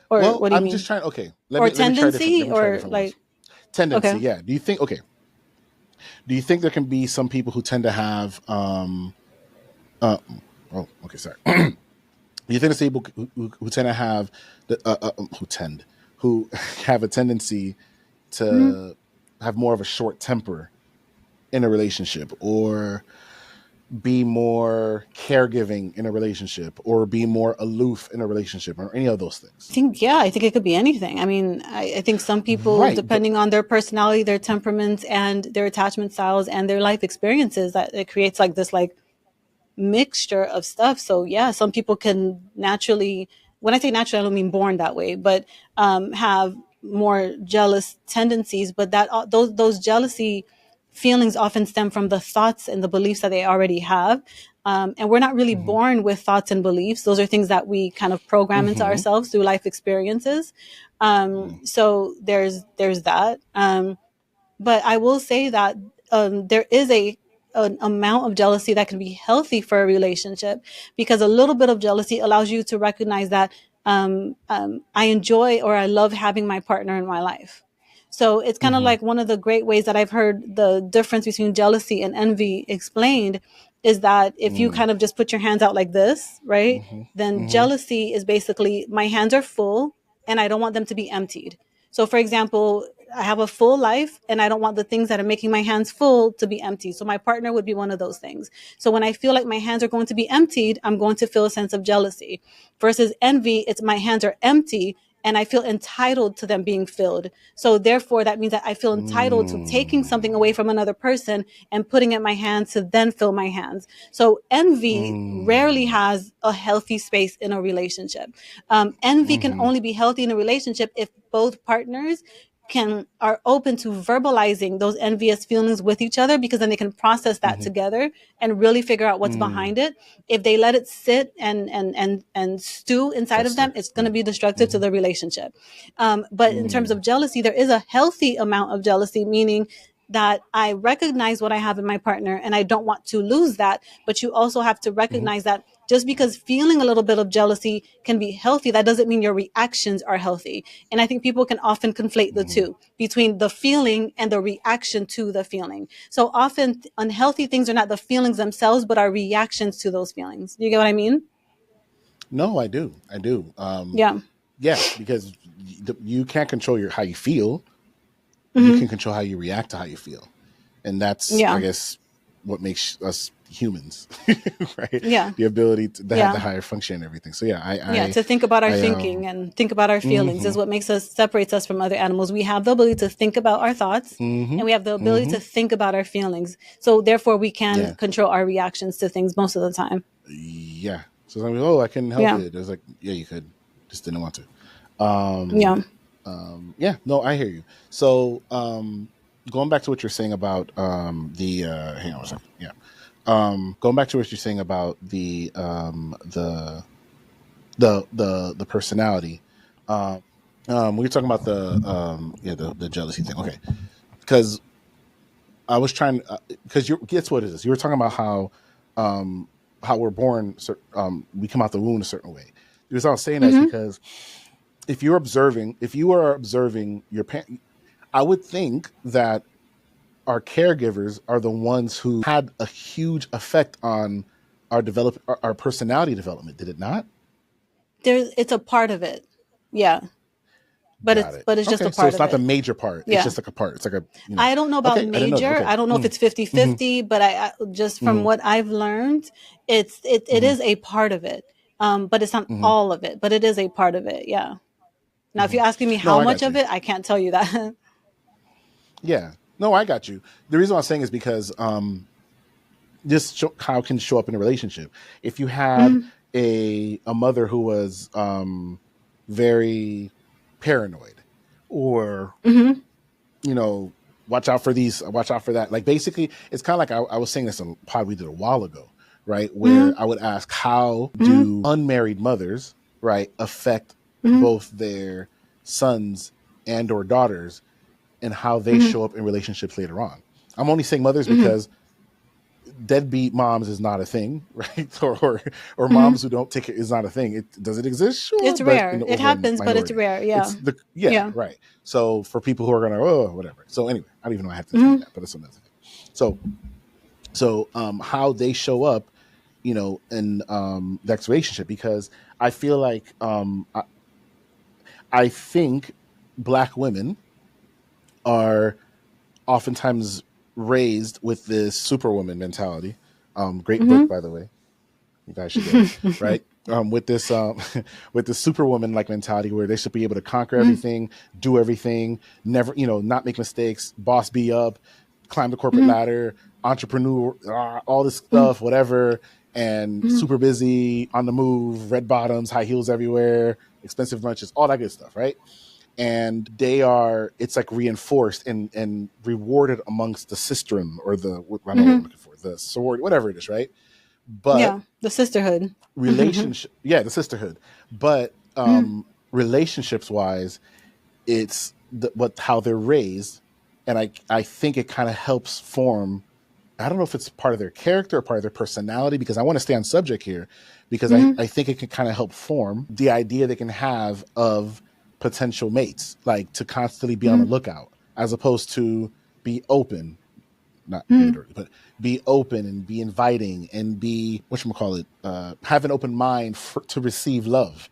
Well, what do you I'm just mean? trying. Okay, Or let me try different. tendency, Let me try or different words. like, Tendency, okay. yeah. Do you think? Okay, do you think there can be some people who tend to have uh, oh, okay, sorry. You think it's people who tend to have who have a tendency Mhm. to have more of a short temper in a relationship, or be more caregiving in a relationship, or be more aloof in a relationship, or any of those I things? think, yeah, I think it could be anything. I mean, I think some people, Right, but depending on their personality, their temperaments, and their attachment styles and their life experiences, that it creates like this like mixture of stuff. So yeah, some people can naturally, when I say naturally, I don't mean born that way, but have more jealous tendencies. But that those jealousy feelings often stem from the thoughts and the beliefs that they already have. And we're not really mm-hmm, born with thoughts and beliefs. Those are things that we kind of program into mm-hmm, ourselves through life experiences. So there's that. But I will say that there is an amount of jealousy that can be healthy for a relationship, because a little bit of jealousy allows you to recognize that I enjoy or I love having my partner in my life. So it's kind of mm-hmm, like one of the great ways that I've heard the difference between jealousy and envy explained is that if you mm-hmm, kind of just put your hands out like this, right? mm-hmm, Then mm-hmm, jealousy is basically my hands are full and I don't want them to be emptied. So, for example, I have a full life and I don't want the things that are making my hands full to be empty. So, my partner would be one of those things. So, when I feel like my hands are going to be emptied, I'm going to feel a sense of jealousy. Versus envy, it's my hands are empty and I feel entitled to them being filled. So, therefore, that means that I feel entitled to taking something away from another person and putting it in my hands to then fill my hands. So, envy rarely mm-hmm, has a healthy space in a relationship. Envy can mm-hmm, only be healthy in a relationship if both partners can are open to verbalizing those envious feelings with each other, because then they can process that mm-hmm, together and really figure out what's mm. behind it. If they let it sit and stew inside of them, Fester, it's going to yeah. be destructive to Mm-hmm, the relationship. But in terms mm, of jealousy, there is a healthy amount of jealousy, meaning that I recognize what I have in my partner and I don't want to lose that. But you also have to mm-hmm, recognize that just because feeling a little bit of jealousy can be healthy, that doesn't mean your reactions are healthy. And I think people can often conflate the mm-hmm. two, between the feeling and the reaction to the feeling. So often unhealthy things are not the feelings themselves, but our reactions to those feelings. Do you get what I mean? No, I do. I do. Yeah. Yeah, because you can't control your how you feel. You Hmm. can control how you react to how you feel, and that's, I Yeah. guess, what makes us humans, right? Yeah. The ability to have the Yeah. higher function and everything. So yeah, Yeah, to think about our I thinking and think about our feelings mm-hmm, is what makes us separates us from other animals. We have the ability to think about our thoughts mm-hmm, and we have the ability mm-hmm, to think about our feelings. So therefore we can yeah, control our reactions to things most of the time. yeah. So I'm like, oh, I couldn't help Yeah. it. It was like, yeah, you could, just didn't want to. Um, Yeah. yeah, no, I hear you. So, going back to what you're saying about the hang on a second, yeah. Going back to what you're saying about the personality. Um, we were talking about the jealousy thing. Okay, because I was trying because you guess what it is. You were talking about how we're born. We come out the womb a certain way. The reason I was saying that is Hmm. because if you are observing your parent, I would think that our caregivers are the ones who had a huge effect on our personality development. Did it not? It's a part of it. Yeah. But Got it's it. but it's just a Okay, so part it's of not the it. major part. It's Yeah. just like a part. It's like a I don't know about Okay, I didn't know that. major. Okay. I don't know if Mm, it's 50 hmm 50, but I just from hmm what I've learned, it hmm is a part of it. But it's not hmm all of it, but it is a part of it. Yeah. Now, if hmm you're asking me No, how I much got of you. it, I can't tell you that. Yeah. No, I got you. The reason why I'm saying is because how it can show up in a relationship. If you had Hmm. a mother who was very paranoid, or Hmm. you know watch out for these, watch out for that. Like basically, it's kind of like I was saying this on a pod we did a while ago, right? Where Mm-hmm. I would ask, how Mm-hmm. do unmarried mothers, right, affect Mm-hmm. both their sons and or daughters, and how they Mm-hmm. show up in relationships later on. I'm only saying mothers Mm-hmm. because deadbeat moms is not a thing, right? Or Mm-hmm. moms who don't take it is not a thing. Does it exist? Sure, It's but in rare. the It overall happens, but it's minority. rare. Yeah. It's the yeah, Yeah. right. So for people who are gonna, oh, whatever. So anyway, I don't even know I have to defend Mm-hmm. that, but that's another thing. So how they show up, in the relationship, because I feel like I think black women are oftentimes raised with this superwoman mentality. Great book, by the way. You guys should get it, Mm-hmm. right? With this with the superwoman like mentality where they should be able to conquer Mm-hmm. everything, do everything, never, not make mistakes, boss be up, climb the corporate Mm-hmm. ladder, entrepreneur, all this stuff, whatever, and Mm-hmm. super busy, on the move, red bottoms, high heels everywhere, expensive lunches, all that good stuff, right? And it's like reinforced and rewarded amongst the sistrum, or the, I don't know what I'm Mm-hmm. looking for, the sorority, whatever it is, right? But Yeah. The sisterhood. Mm-hmm. relationship, yeah, the sisterhood, but relationships wise, it's what how they're raised, and I think it kind of helps form, I don't know if it's part of their character or part of their personality, because I want to stay on subject here, because Mm-hmm. I think it can kind of help form the idea they can have of potential mates, like to constantly be on the Mm-hmm. lookout, as opposed to be open, not Mm-hmm. literally, but be open and be inviting and be, whatchamacallit, have an open mind to receive love,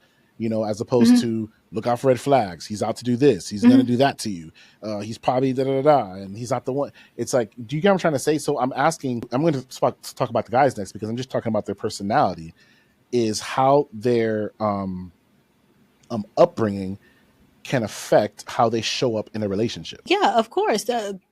as opposed Mm-hmm. to look out for red flags. He's out to do this. He's going to Mm-hmm. do that to you. He's probably da da da da, and he's not the one. It's like, do you get what I'm trying to say? So I'm asking, I'm going to talk about the guys next, because I'm just talking about their personality, is how their upbringing can affect how they show up in a relationship. Yeah, of course.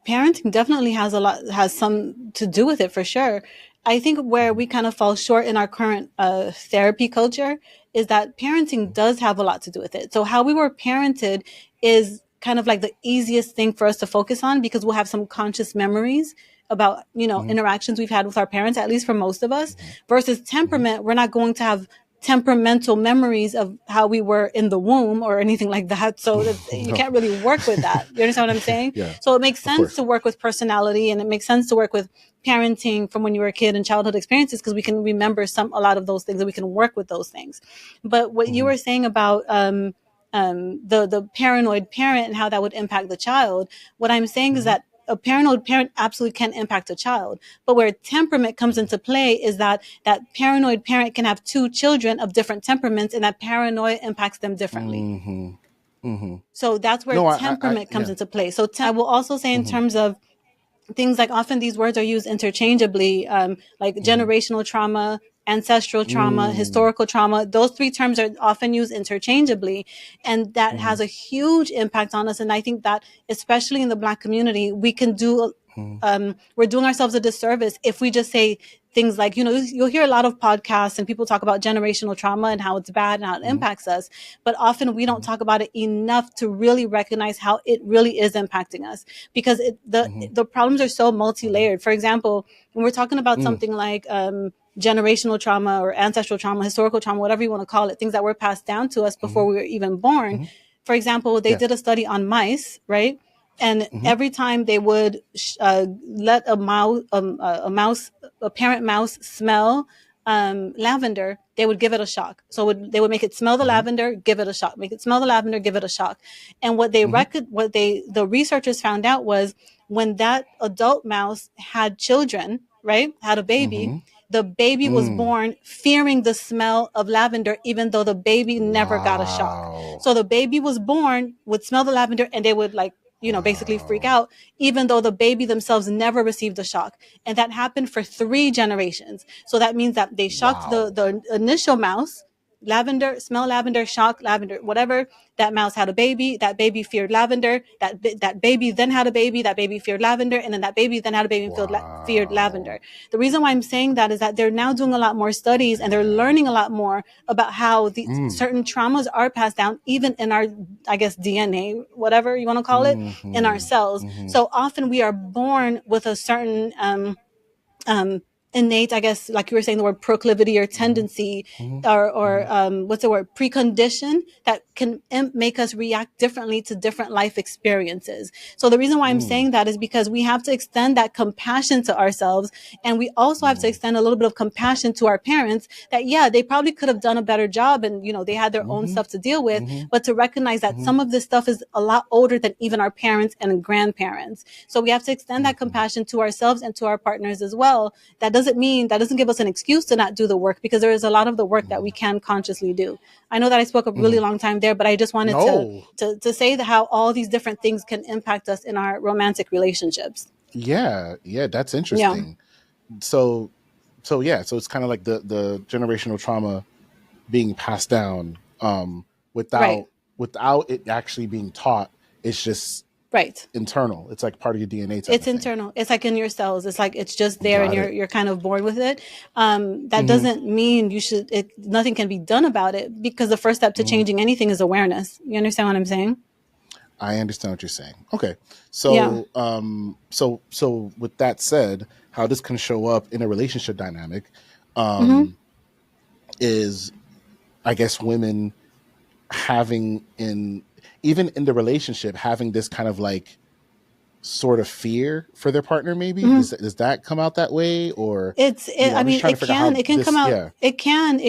Parenting definitely has some to do with it for sure. I think where Mm-hmm. we kind of fall short in our current therapy culture is that parenting does have a lot to do with it. So how we were parented is kind of like the easiest thing for us to focus on, because we'll have some conscious memories about, Mm-hmm. interactions we've had with our parents, at least for most of us, Mm-hmm. versus Mm-hmm. temperament. We're not going to have temperamental memories of how we were in the womb or anything like that. So you No. can't really work with that. You understand what I'm saying? Yeah, So it makes of sense course. to work with personality, and it makes sense to work with parenting from when you were a kid and childhood experiences, because we can remember a lot of those things, and we can work with those things. But what you Mm-hmm. were saying about the paranoid parent and how that would impact the child, what I'm saying is Mm-hmm. that a paranoid parent absolutely can impact a child. But where temperament comes into play is that paranoid parent can have two children of different temperaments, and that paranoia impacts them differently. Mm-hmm. Mm-hmm. So that's where No, temperament comes yeah. into play. So I will also say, in Mm-hmm. terms of things like, often these words are used interchangeably, like Mm-hmm. generational trauma, ancestral trauma, Mm. historical trauma. Those three terms are often used interchangeably, and that Mm-hmm. has a huge impact on us. And I think that, especially in the Black community, we can do. Mm-hmm. We're doing ourselves a disservice if we just say things like, you'll hear a lot of podcasts and people talk about generational trauma and how it's bad and how it Mm-hmm. impacts us, but often we don't Mm-hmm. talk about it enough to really recognize how it really is impacting us, because Mm-hmm. the problems are so Mm-hmm. multi-layered. For example, when we're talking about Mm. something like generational trauma or ancestral trauma, historical trauma, whatever you want to call it, things that were passed down to us before Mm-hmm. we were even born. Mm-hmm. For example, they Yeah. did a study on mice, right? And Mm-hmm. every time they would let a parent mouse smell lavender, they would give it a shock. So they would make it smell the Mm-hmm. lavender, give it a shock. Make it smell the lavender, give it a shock. And Mm-hmm. the researchers found out was, when that adult mouse had children, right, had a baby, Mm-hmm. the baby was Mm. born fearing the smell of lavender, even though the baby never got a shock. Wow. So the baby was born, would smell the lavender, and they would, like, basically freak Wow. out, even though the baby themselves never received a shock. And that happened for 3 generations. So that means that they shocked Wow. the initial mouse, lavender, smell lavender, shock lavender, whatever. That mouse had a baby. That baby feared lavender. That baby then had a baby. That baby feared lavender, and then that baby then had a baby and feared Wow. lavender. The reason why I'm saying that is that they're now doing a lot more studies and they're Damn. learning a lot more about how the Mm. certain traumas are passed down, even in our, I guess, DNA, whatever you want to call it, in our Mm-hmm. cells. Mm-hmm. So often we are born with a certain um, innate, I guess, like you were saying, the word proclivity or Mm-hmm. tendency, Mm-hmm. or what's the word, precondition that can make us react differently to different life experiences. So the reason why I'm Mm-hmm. saying that is because we have to extend that compassion to ourselves, and we also have to Mm. extend a little bit of compassion to our parents. That yeah, they probably could have done a better job, and they had their own Mm-hmm. stuff to deal with, Mm-hmm. but to recognize that Mm-hmm. some of this stuff is a lot older than even our parents and grandparents. So we have to extend that Mm-hmm. compassion to ourselves and to our partners as well. That doesn't give us an excuse to not do the work, because there is a lot of the work that we can consciously do. I know that I spoke a really Mm-hmm. long time there, but I just wanted to No. to say that how all these different things can impact us in our romantic relationships. Yeah. Yeah. That's Yeah. interesting. So, yeah. So it's kind of like the generational trauma being passed down, Right. without it actually being taught. It's just Right. internal. It's like part of your DNA type It's of thing. internal. It's like in your cells. It's like it's just there, and Got you're it. you're kind of born with it. That Mm-hmm. doesn't mean you should. Nothing can be done about it, because the first step to Mm-hmm. changing anything is awareness. You understand what I'm saying? I understand what you're saying. Okay. Yeah. So, with that said, how this can show up in a relationship dynamic, Mm-hmm. um, is, I guess, women having even in the relationship, having this kind of like sort of fear for their partner. Maybe Mm-hmm. does that come out that way, or I I'm just mean, trying to figure out how it can come this. out, Yeah. it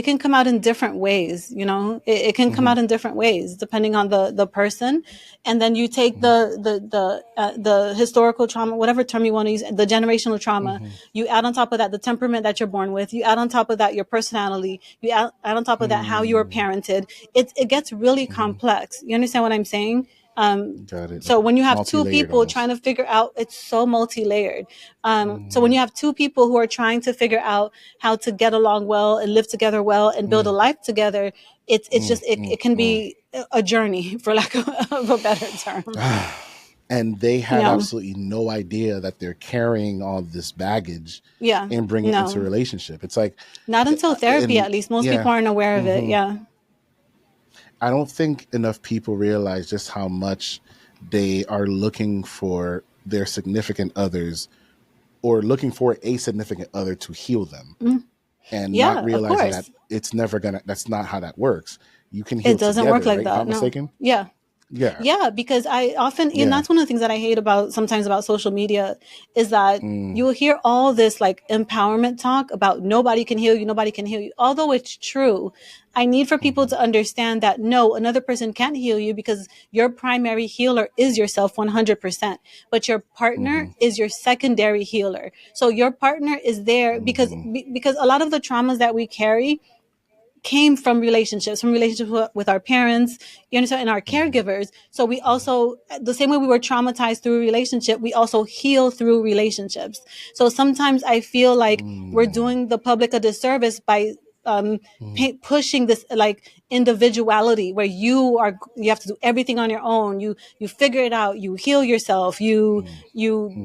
can come out in different ways. It can come Mm-hmm. out in different ways depending on the person. And then you take the historical trauma, whatever term you want to use, the generational trauma. Mm-hmm. You add on top of that the temperament that you're born with. You add on top of that your personality. You add on top of that how you were Mm-hmm. parented. It gets really Mm-hmm. complex. You understand what I'm saying? Got it. Like So when you have two multi-layered people trying almost. to figure out, it's so multi-layered. So when Mm-hmm. you have two people who are trying to figure out how to get along well and live together well and build a life together, it's just it can Mm-hmm. be a journey, for lack of a better term. And they have Yeah, absolutely no idea that they're carrying all this baggage yeah, and bring it into a no, relationship. It's like, not until therapy. and At least most yeah, people aren't aware of it. hmm Yeah. I don't think enough people realize just how much they are looking for their significant others, or looking for a significant other to heal them, Mm. and not Yeah, of realizing that course. it's never gonna. That's not how that works. You can It heal doesn't work together, like right? If I'm that. not No. mistaken. Yeah. Yeah. Yeah, because I often, and Yeah. that's one of the things that I hate about sometimes about social media, is that Mm. you will hear all this like empowerment talk about nobody can heal you, nobody can heal you. Although it's true, I need for people Mm-hmm. to understand that no, another person can't heal you, because your primary healer is yourself 100%, but your partner Mm-hmm. is your secondary healer. So your partner is there because Mm-hmm. because a lot of the traumas that we carry came from relationships with our parents, you understand, and our Mm-hmm. caregivers. So we also, the same way we were traumatized through a relationship, we also heal through relationships. So sometimes I feel like we're Mm-hmm. doing the public a disservice by um Mm-hmm. pushing this like individuality, where you have to do everything on your own. You figure it out, you heal yourself, you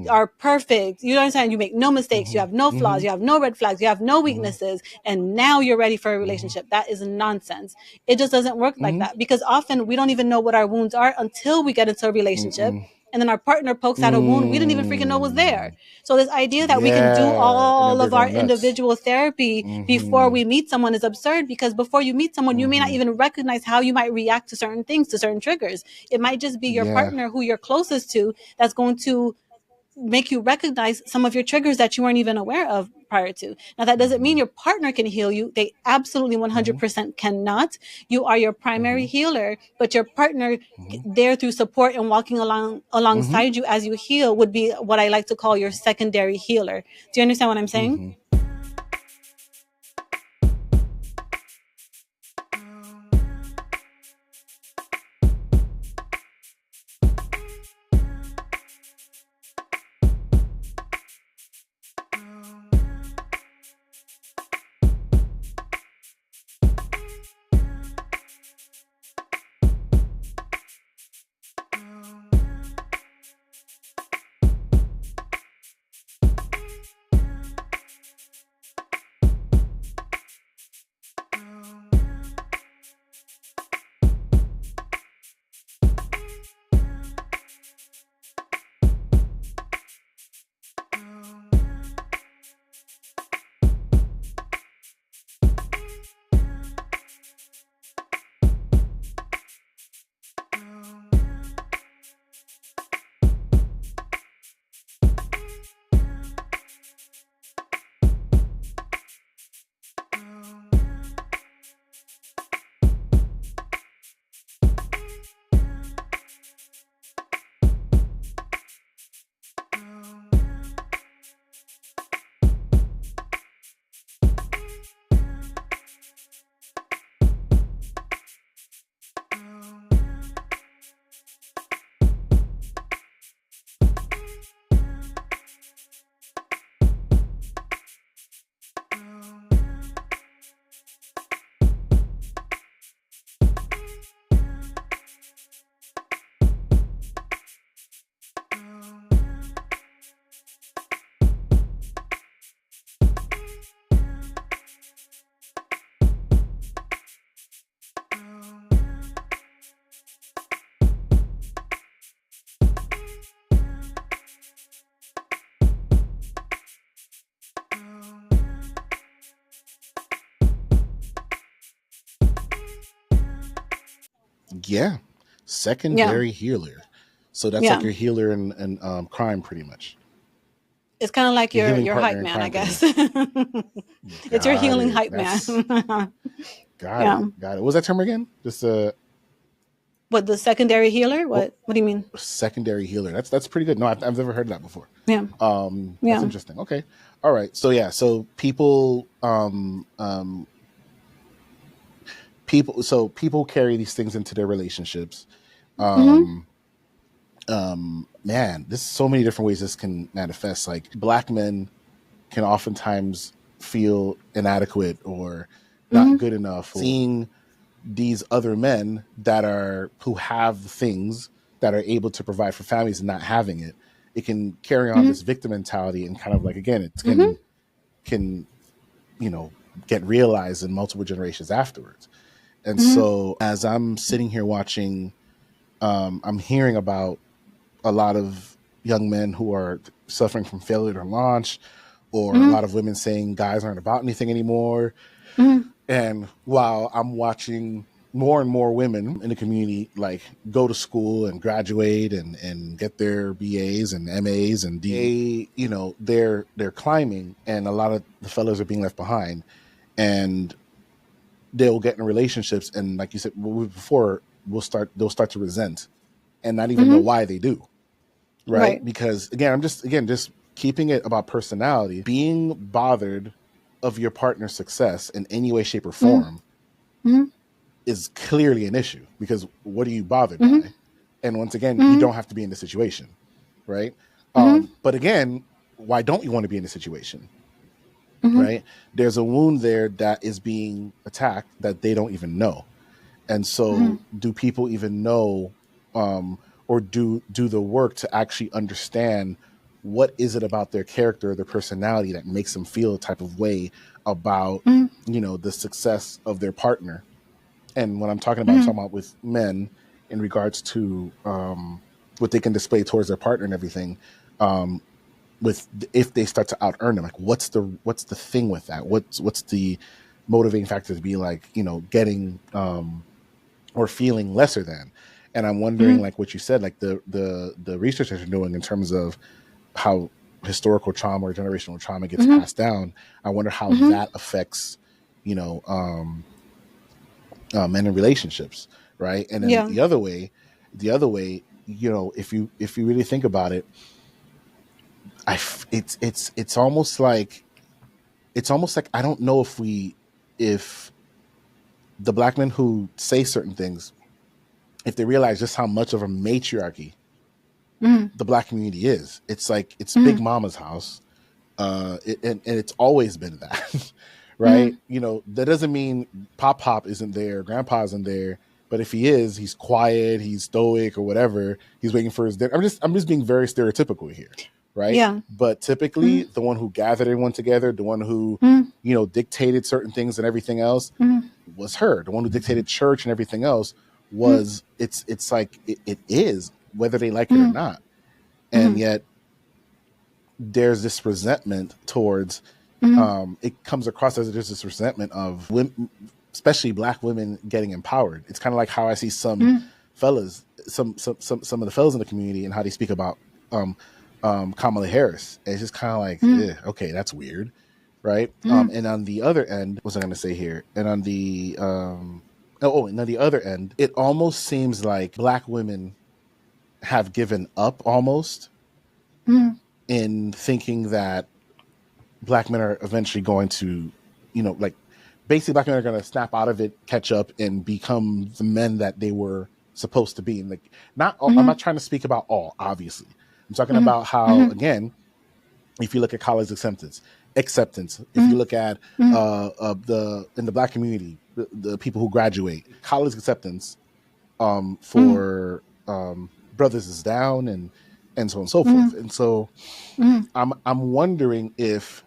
are perfect, you understand, you make no mistakes, you Mm-hmm. have no flaws, Mm-hmm. you have no red flags, you have no Mm-hmm. weaknesses, and now you're ready for a Mm-hmm. relationship. That is nonsense. It just doesn't work like Mm-hmm. that, because often we don't even know what our wounds are until we get into a relationship, Mm-mm. and then our partner pokes out a wound we didn't even freaking know was there. Mm. So this idea that we can do Yeah, and then all they're of our going nuts. individual therapy before Mm-hmm. we meet someone is absurd, because before you meet someone, you may not Mm-hmm. even recognize how you might react to certain things, to certain triggers. It might just be your Yeah. partner who you're closest to that's going to make you recognize some of your triggers that you weren't even aware of prior to. Now, that doesn't mean Mm-hmm. your partner can heal you. They absolutely Mm-hmm. 100% cannot. You are your primary Mm-hmm. healer, but your partner Mm-hmm. there through support and walking Mm-hmm. alongside you as you heal would be what I like to call your secondary healer. Do you understand what I'm saying? Mm-hmm. Yeah, Yeah. secondary healer. So that's like Yeah. your healer in crime, pretty much. It's kind of like Your healing your partner hype in man, I crime, pretty guess. much. It's your Got healing it. hype man. That's got Yeah. it. Got it. What was that term again? Just a What, the secondary healer? oh, What do you mean? secondary healer. That's pretty good. No, I've never heard that before. Yeah. That's Yeah. interesting. Okay. All right. So yeah. So people carry these things into their relationships. Mhm. Um, Man, there's so many different ways this can manifest. Like Black men can oftentimes feel inadequate or not Mhm. good enough. Seeing these other men who have things that are able to provide for families and not having it, it can carry on Mhm. this victim mentality and kind of like, again, it Mhm. can you know get realized in multiple generations afterwards. And Mhm. so as I'm sitting here watching, I'm hearing about a lot of young men who are suffering from failure to launch, or a Mhm. lot of women saying guys aren't about anything anymore. Mhm. And while I'm watching more and more women in the community like go to school and graduate and get their BAs and MAs and they're climbing, and a lot of the fellows are being left behind, and they'll get in relationships, and like you said before, they'll start to resent and not even know Mhm. why they do, right? Right. Because again, just keeping it about personality. Being bothered of your partner's success in any way, shape, or Mhm. form Mhm. is clearly an issue, because what are you bothered Mhm. by? And once again, you Mhm. don't have to be in the situation, right? Mhm. But again, why don't you want to be in the situation, Mhm. right? There's a wound there that is being attacked that they don't even know. And so Mhm. do people even know, or do the work to actually understand what is it about their character or their personality that makes them feel a type of way about Mhm. the success of their partner. And when I'm Mhm. talking about with men in regards to what they can display towards their partner and everything. With If they start to out earn them, like what's the thing with that? What's the motivating factor to be like getting or feeling lesser than? And I'm wondering, Mhm. like what you said, like the research that you're doing in terms of how historical trauma or generational trauma gets Mhm. passed down. I wonder how Mhm. that affects you know men in relationships, right? And then Yeah. the other way, if you really think about it, it's almost like I don't know if the Black men who say certain things, if they realize just how much of a matriarchy Mhm. the Black community is. It's like it's Big Mhm. Mama's house, and it's always been that, right? Mhm. That doesn't mean Pop isn't there, Grandpa isn't there, but if he is, he's quiet, he's stoic, or whatever. He's waiting for his dinner. I'm just being very stereotypical here, right? Yeah. But typically, Mhm. the one who gathered everyone together, the one who Mhm. dictated certain things and everything else, Mhm. was her. The one who dictated church and everything else Mhm. was it's like it is, whether they like it or Mhm. not. And Mhm. yet there's this resentment towards, Mhm. it comes across as there's this resentment of women, especially Black women, getting empowered. It's kind of like how I see some Mhm. fellas, some of the fellas in the community, and how they speak about Kamala Harris. And it's just kind of like, Mhm. okay, that's weird, right? Mhm. And on the other end, what's I going to say here? And on the and on the other end, it almost seems like Black women have given up almost Mhm. in thinking that Black men are eventually going to, like basically Black men are going to snap out of it, catch up, and become the men that they were supposed to be. And like, not all, I'm Mhm. not trying to speak about all, obviously. I'm talking Mhm. about how, Mhm. again, if you look at college acceptance, if you Mhm. look at Mhm. the in the Black community, the people who graduate, college acceptance Mhm. for brothers is down, and so on and so forth. Mhm. And so Mhm. I'm wondering if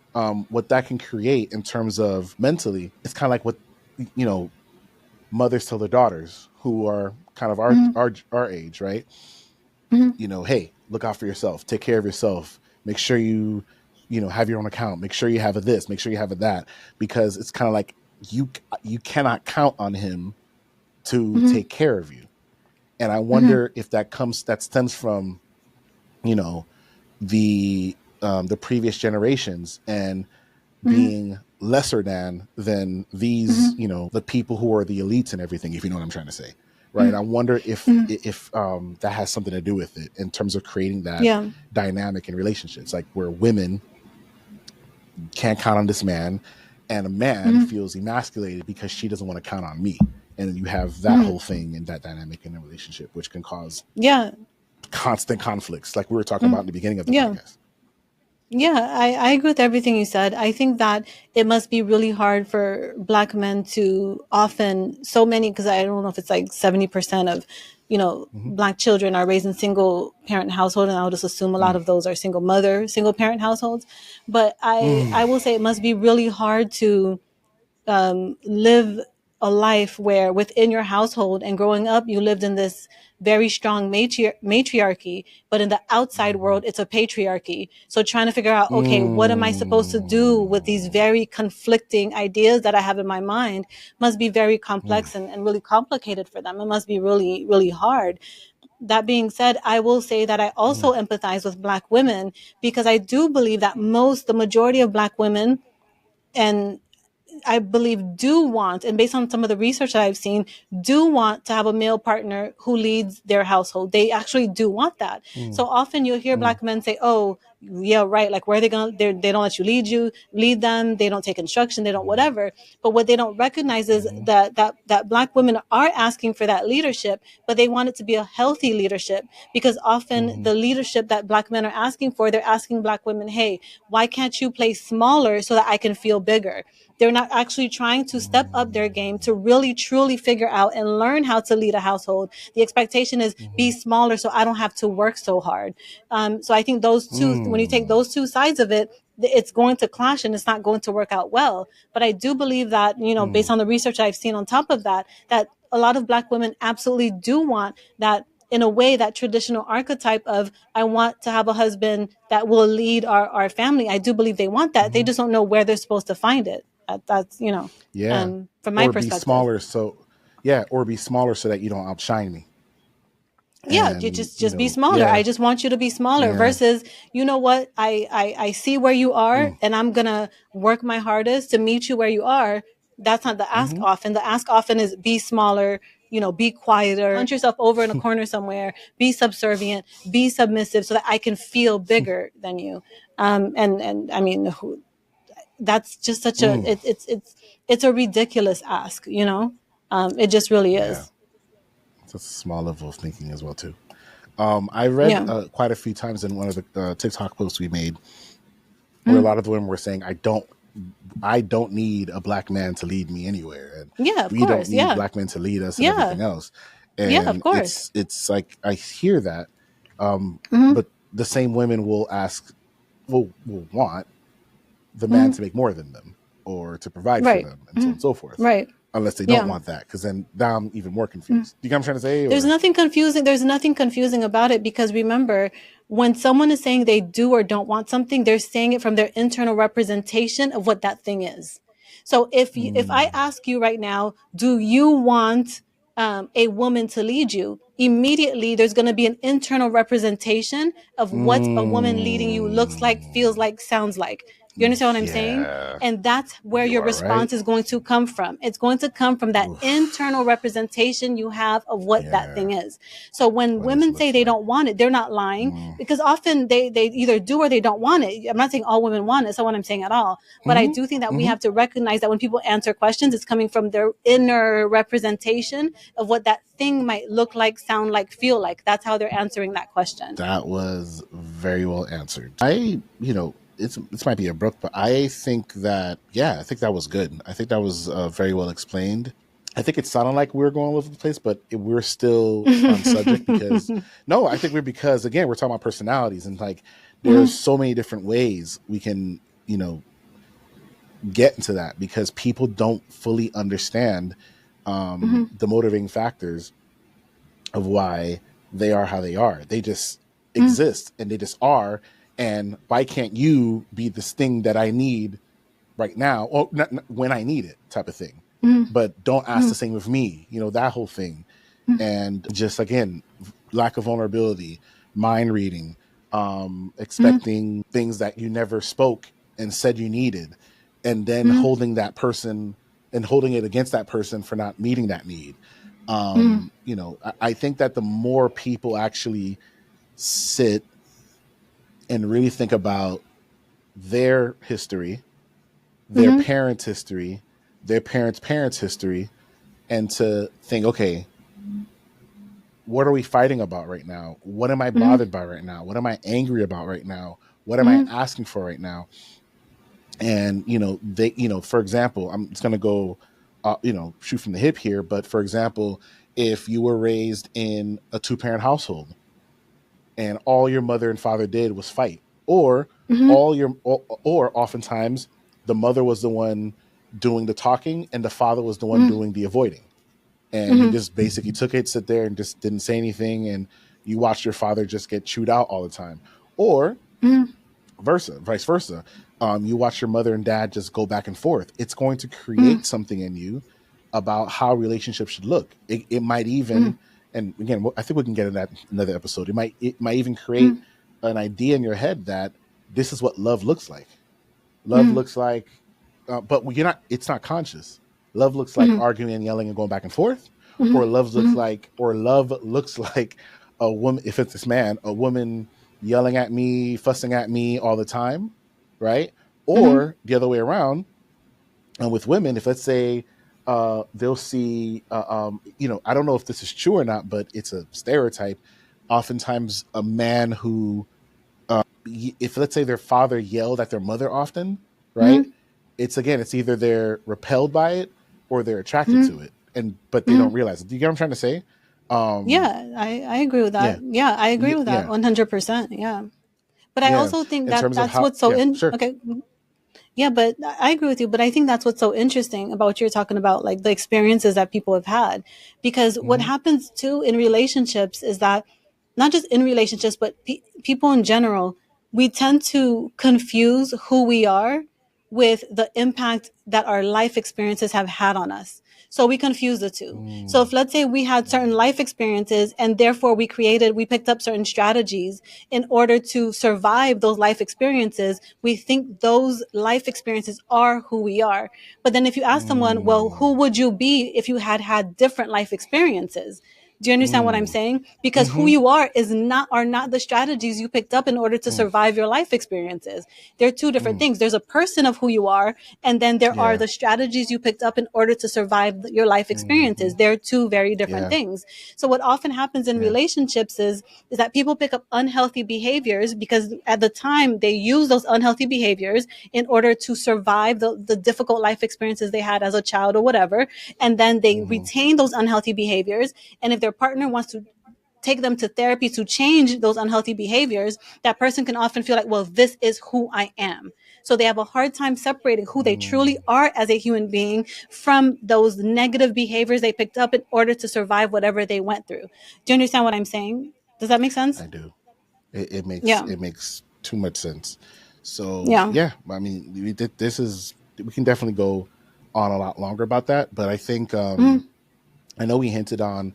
what that can create in terms of mentally, it's kind of like what you know mothers tell their daughters who are kind of our Mhm. our our age, right? Mhm. Hey, look out for yourself, take care of yourself, make sure you have your own account, make sure you have a this, make sure you have a that, because it's kind of like you cannot count on him to Mhm. take care of you. And I Mm-hmm. wonder if that stems from, you know, the previous generations and Mm-hmm. being lesser than these, Mm-hmm. the people who are the elites and everything, if you know what I'm trying to say. Right. I Mm-hmm. wonder if Mm-hmm. that has something to do with it in terms of creating that Yeah. dynamic in relationships, like where women can't count on this man and a man Mm-hmm. feels emasculated because she doesn't want to count on me. And you have that Mm-hmm. whole thing and that dynamic in a relationship, which can cause Yeah. constant conflicts, like we were talking about Mm-hmm. in the beginning of the Yeah. podcast. Yeah, I agree with everything you said. I think that it must be really hard for Black men to often, so many, because I don't know if it's like 70% of, Mm-hmm. Black children are raised in single parent household. And I would just assume a lot Mm. of those are single mother, single parent households. But I Mm. will say it must be really hard to live a life where within your household and growing up you lived in this very strong matriarchy, but in the outside Mm-hmm. world it's a patriarchy. So trying to figure out, okay, what am I supposed to do with these Mm. very conflicting ideas that I have in my mind must be very Mm. complex and really complicated for them. It must be really, really hard. That being said, I will say that I Mm. also empathize with Black women, because I do believe that the majority of Black women, and I believe, do want, and based on some of the research that I've seen, do want to have a male partner who leads their household. They actually do want that. Mm. So often you'll hear Mm. Black men say, "Oh, yeah, right. Like, where are they going? They don't let you lead them. They don't take instruction. They don't whatever." But what they don't recognize is Mm. that Black women are asking for that leadership, but they want it to be a healthy leadership, because often Mm. the leadership that Black men are asking for, they're asking Black women, "Hey, why can't you play smaller so that I can feel bigger?" They're not actually trying to step up their game to really truly figure out and learn how to lead a household. The expectation is be smaller so I don't have to work so hard. So I think those two, when you take Mm. those two sides of it, it's going to clash and it's not going to work out well. But I do believe that, based Mm. on the research I've seen on top of that, that a lot of Black women absolutely do want that, in a way, that traditional archetype of, I want to have a husband that will lead our family. I do believe they want that. They Mm. just don't know where they're supposed to find it. That's, Yeah. from my Or be perspective. smaller so yeah, or be smaller so that you don't outshine me. Yeah, you And just be smaller. I yeah. just want you to be smaller, Yeah. versus, you know what, I see where you are Mm. and I'm gonna work my hardest to meet you where you are. That's not the ask Mm-hmm. often. The ask often is be smaller, be quieter, punch yourself over in a corner somewhere, be subservient, be submissive, so that I can feel bigger than you. And I mean, that's just such a, Mm. it's a ridiculous ask, it just really Yeah. is. That's a small level of thinking as well too. I read Yeah. quite a few times in one of the TikTok posts we made where a Mm. lot of the women were saying, I don't need a Black man to lead me anywhere, and Yeah, of we don't course. need Yeah. Black men to lead us and Yeah. everything else. Yeah, of And course. it's like I hear that, Hmm. but the same women will want the man Hmm. to make more than them or to provide for Right. them and so on Hmm. and so forth. Right. Unless they don't Yeah. want that, because then now I'm even more Mm. confused. Do you get what I'm trying to say? There's Or nothing confusing. There's nothing confusing about it, because remember, when someone is saying they do or don't want something, they're saying it from their internal representation of what that thing is. So if I mm, ask you right now, do you want a woman to lead you? Immediately, there's going to be an internal representation of what a woman leading you looks like, feels mm, like, sounds like. You understand what I'm saying? yeah, And that's where you your are right. response is going to come from. It's going to come from that internal Oof. representation you have of what that Yeah, thing is. So when what this women say looks they like. don't want it, they're not lying, Mm. because often they either do or they don't want it. I'm not saying all women want it. That's not what I'm saying at all. But I Hmm. do think that we Hmm. have to recognize that when people answer questions, it's coming from their inner representation of what that thing might look like, sound like, feel like. That's how they're answering that question. That was very well answered. This might be abrupt, but I think that, yeah, I think that was good. I think that was very well explained. I think it sounded like we were going all over the place, but we're still on subject because no, I think because again, we're talking about personalities and like there's Mhm. so many different ways we can, get into that because people don't fully understand Mhm. the motivating factors of why they are how they are. They just Mhm. exist and they just are. And why can't you be this thing that I need right now, or when I need it, type of thing? Mhm. But don't ask the Mhm. same of me. That whole thing. and just again, lack of vulnerability, mind reading, Mhm. expecting things that you never spoke and said you needed, and then Mhm. holding that person and holding it against that person for not meeting that need. Mhm. I think that the more people actually sit and really think about their history, their Mhm. parents' history, their parents' history, and to think, okay, what are we fighting about right now? What am I Mhm. bothered by right now? What am I angry about right now? What am I Mhm. asking for right now? And for example, I'm just going to go, shoot from the hip here. But for example, if you were raised in a two-parent household and all your mother and father did was fight, or Mhm. or oftentimes the mother was the one doing the talking and the father was the one Mhm. doing the avoiding, and you Mhm. just basically took it, sit there, and just didn't say anything, and you watched your father just get chewed out all the time, or Mhm. vice versa. You watch your mother and dad just go back and forth. It's going to Mhm. create something in you about how relationships should look. It might Mhm. even, and again, I think we can get in that another episode. It might even create Mhm. an idea in your head that this is what love looks like. Love Mhm. looks like, but you're not. It's not conscious. Love looks like Mhm. arguing and yelling and going back and forth, Mhm. Mhm. or love looks like a woman. If it's this man, a woman yelling at me, fussing at me all the time, right? Mhm. Or the other way around. And with women, if let's say they'll see, I don't know if this is true or not, but it's a stereotype. Oftentimes, a man who if let's say their father yelled at their mother often, right? Mhm. It's either they're repelled by it or they're attracted Mhm. to it, and but they don't Mhm. realize it. Do you get what I'm trying to say? Um, Yeah, I agree with that. yeah, Yeah, I agree with that yeah, 100%. Yeah. But I yeah. also think In that terms of that's how, what's so yeah, in sure. okay. Yeah, but I agree with you. But I think that's what's so interesting about what you're talking about, like the experiences that people have had. Because what Mm-hmm. happens too in relationships is that not just in relationships, but people in general, we tend to confuse who we are with the impact that our life experiences have had on us. So we confuse the two. So if Mm, let's say we had certain life experiences and therefore we picked up certain strategies in order to survive those life experiences, we think those life experiences are who we are. But then if you ask someone, well, who mm, would you be if you had had different life experiences? Do you understand what I'm mm, saying? Because who mm-hmm. you are not the strategies you picked up in order to Mm, survive your life experiences. They're two different mm, things. There's a person of who you are, and then there are yeah. the strategies you picked up in order to survive your life Mm-hmm. experiences. They're two very different Yeah. things. So what often happens in Yeah. relationships is that people pick up unhealthy behaviors because at the time they use those unhealthy behaviors in order to survive the difficult life experiences they had as a child or whatever. And then they Mm-hmm. retain those unhealthy behaviors. And if their partner wants to take them to therapy to change those unhealthy behaviors, that person can often feel like, well, this is who I am. So they have a hard time separating who they truly Mm, are as a human being from those negative behaviors they picked up in order to survive whatever they went through. Do you understand what I'm saying? Does that make sense? I do. It makes Yeah. too much sense. So Yeah. yeah, I mean, this is, we can definitely go on a lot longer about that, but I think Mm-hmm. I know we hinted on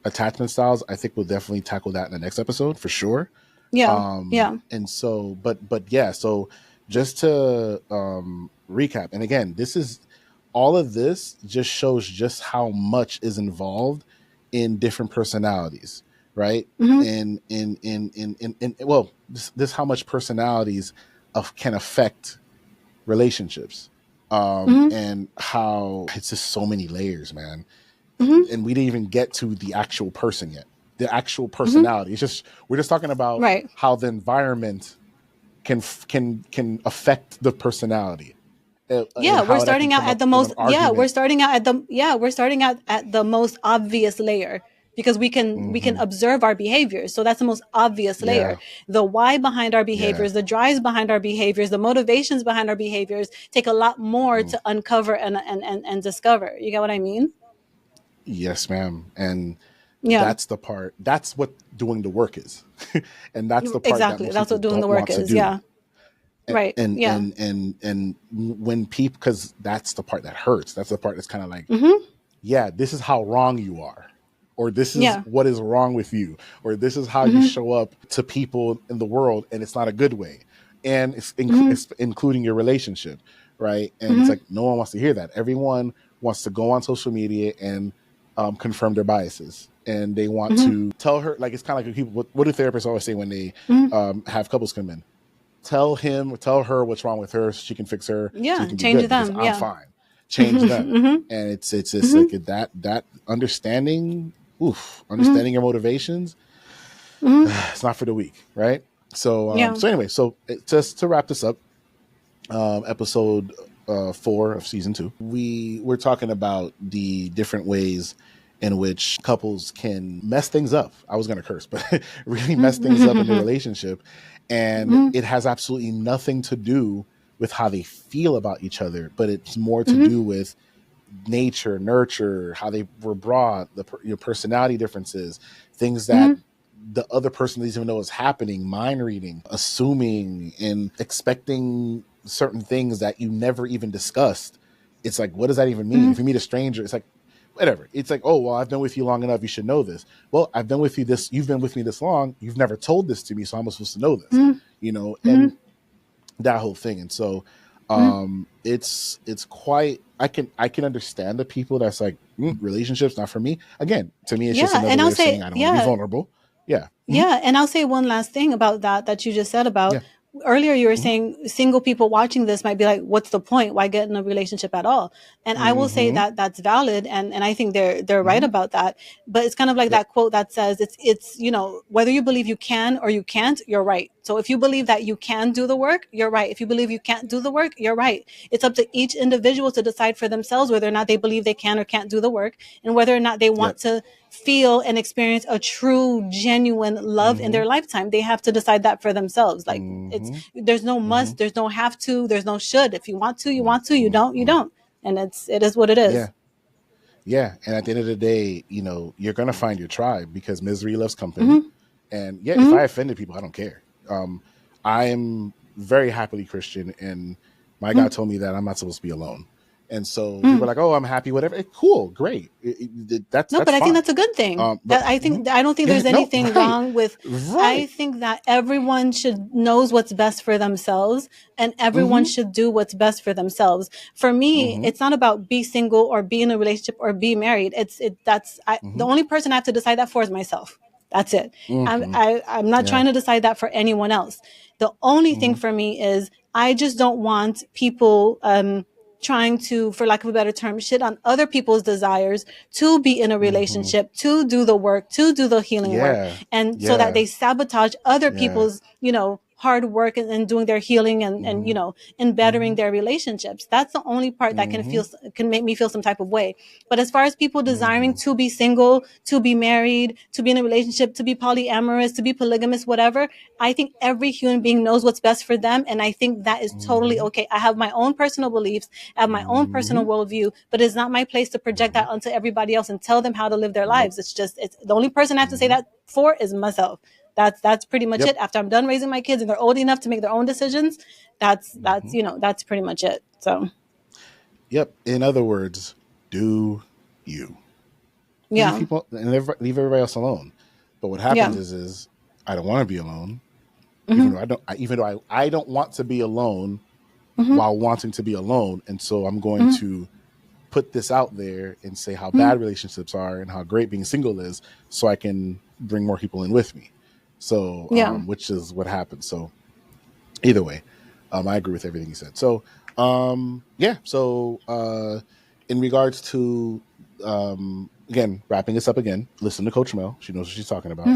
attachment styles. I think we'll definitely tackle that in the next episode for sure. Yeah. Yeah. And so, but yeah, so just to recap, and again, this is all of this just shows just how much is involved in different personalities, right? Mm-hmm. And well, this how much personalities can affect relationships, Mm-hmm. and how it's just so many layers, man. Mm-hmm. And we didn't even get to the actual person yet, the actual Mm-hmm. personality. It's just, we're just talking about Right. how the environment can affect the personality, and Yeah, we're how that can starting out come at up the in an most yeah, we're argument. starting out at the yeah, we're starting out at the most obvious layer because we can Hmm. observe our behaviors. So that's the most obvious layer. Yeah. The why behind our Yeah. behaviors, the drives behind our behaviors, the motivations behind our behaviors take a lot more Mm. to uncover and discover. You get what I mean? Yes, ma'am. And Yeah. that's the part, that's what doing the work is. And that's the part that Exactly. most That's people what doing the don't work want to is. do. Yeah. Right. Yeah. And when people, because that's the part that hurts, that's the part that's kind of like, Mhm. yeah, this is how wrong you are. or this is Yeah. what is wrong with you, or this is how you show up to people in the world, and it's not a good way. And it's including your relationship, right? And it's like, no one wants to hear that. Everyone wants to go on social media and confirm their biases. And they want to tell her, like, it's kind of like people, what do therapists always say when they have couples come in? Tell him, tell her what's wrong with her so she can fix her, so you Yeah. can be Change good because them. I'm Yeah. fine. Change them. And it's just like that understanding, understanding your motivations, it's not for the weak, right? So Yeah. so anyway, so just to wrap this up, episode 4 of season 2, we're talking about the different ways in which couples can mess things up. I was going to curse, but really mess things up in their relationship. And it has absolutely nothing to do with how they feel about each other, but it's more to do with nature, nurture, how they were brought, your personality differences, things that the other person doesn't even know is happening, mind reading, assuming, and expecting certain things that you never even discussed. It's like, what does that even mean? If you meet a stranger, it's like, whatever. It's like, oh, well, I've been with you long enough, you should know this. Well, I've been with you you've been with me this long, you've never told this to me, so I'm supposed to know this, and that whole thing. And so it's quite, I can understand the people that's like, relationships not for me. Again, to me, it's just Yeah. And another way I'll of saying say, I don't want to be yeah. vulnerable. Yeah. Yeah, and I'll say one last thing about that you just said about Yeah. earlier. You were saying single people watching this might be like, "What's the point? Why get in a relationship at all?" And I will say that that's valid, and I think they're right about that. But it's kind of like Yep. that quote that says, "It's whether you believe you can or you can't, you're right." So if you believe that you can do the work, you're right. If you believe you can't do the work, you're right. It's up to each individual to decide for themselves whether or not they believe they can or can't do the work, and whether or not they want Yep. to feel and experience a true, genuine love in their lifetime. They have to decide that for themselves. Like, there's no must, there's no have to, there's no should. If you want to, you want to. You don't, you don't. And it is what it is. Yeah. Yeah. And at the end of the day, you're going to find your tribe because misery loves company. And yeah, if I offended people, I don't care. I am very happily Christian, and my God told me that I'm not supposed to be alone. And so people are like, "Oh, I'm happy, whatever." Cool, great. That's No, but I think fine. that's a good thing. But I don't think yeah, there's no, anything right, wrong with. I right. think that everyone should knows what's best for themselves, and everyone should do what's best for themselves. For me, it's not about be single or be in a relationship or be married. The only person I have to decide that for is myself. That's it. I'm not Yeah. trying to decide that for anyone else. The only thing for me is I just don't want people trying to, for lack of a better term, shit on other people's desires to be in a relationship, to do the work, to do the healing work. Yeah. And so that Yeah. they sabotage other Yeah. people's, hard work and doing their healing and bettering their relationships. That's the only part that can make me feel some type of way. But as far as people desiring to be single, to be married, to be in a relationship, to be polyamorous, to be polygamous, whatever, I think every human being knows what's best for them. And I think that is totally okay. I have my own personal beliefs. I have my own personal worldview, but it's not my place to project that onto everybody else and tell them how to live their Nope. It's the only person I have to say that for is myself. That's pretty much Yep. it. After I'm done raising my kids and they're old enough to make their own decisions, that's pretty much it. So Yep. In other words, do you leave yeah, people and leave everybody else alone? But what happens yeah, is I don't want to be alone, even though I don't want to be alone while wanting to be alone, and so I'm going to put this out there and say how bad relationships are and how great being single is, so I can bring more people in with me. So, yeah. which is what happens. So, either way, I agree with everything you said. So, yeah. So, in regards to, again, wrapping this up again, listen to Coach Mel. She knows what she's talking about.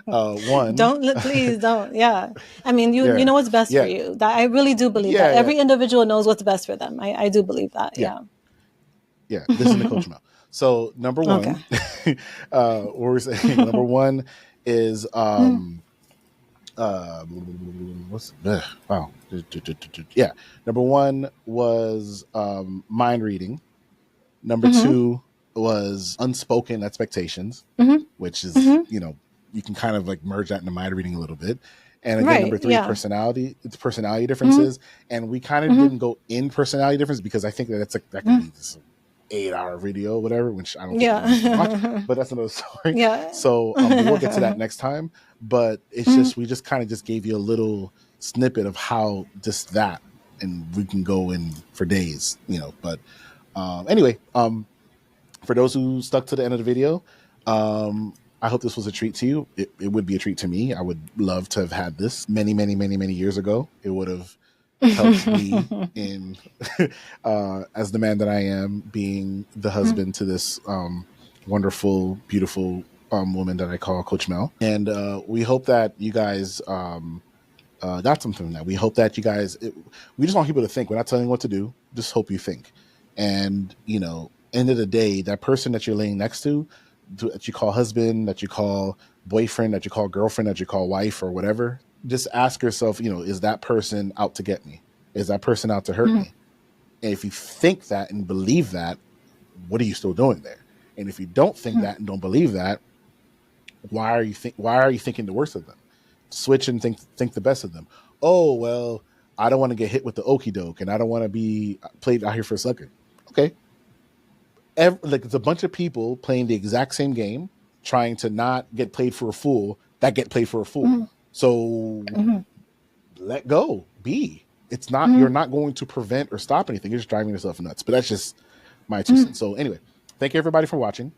One, Please don't. Yeah. I mean, you yeah, know what's best for yeah, you. That I really do believe that yeah, every individual knows what's best for them. I do believe that. yeah, Yeah. yeah. Listen to Coach Mel. So, number Okay. one, what we're saying, number one is, what's wow, yeah. Number one was mind reading. Number two was unspoken expectations, which is, you can kind of like merge that into mind reading a little bit. And again, Right. number three, Yeah. personality differences. And we kind of didn't go in personality difference because I think that that can be 8-hour video, whatever, which I don't think anyone should watch, Yeah. but that's another story. Yeah. So we'll get to that next time. But it's just, we just kind of just gave you a little snippet of how just that, and we can go in for days, you know. But anyway, for those who stuck to the end of the video, I hope this was a treat to you. It would be a treat to me. I would love to have had this many, many, many, many years ago. It would have helped me in as the man that I am, being the husband to this wonderful, beautiful woman that I call Coach Mel. And we hope that you guys got something from that. We hope that you guys, we just want people to think. We're not telling you what to do. Just hope you think. And, you know, end of the day, that person that you're laying next to, that you call husband, that you call boyfriend, that you call girlfriend, that you call wife or whatever, just ask yourself, you know, is that person out to get me? Is that person out to hurt me? And if you think that and believe that, what are you still doing there? And if you don't think that and don't believe that, why are you thinking the worst of them? Switch and think the best of them. Oh, well, I don't want to get hit with the okie doke, and I don't want to be played out here for a sucker. Okay. Like, it's a bunch of people playing the exact same game, trying to not get played for a fool, that get played for a fool. So let go. It's not, you're not going to prevent or stop anything. You're just driving yourself nuts. But that's just my 2 cents. So anyway, thank you everybody for watching.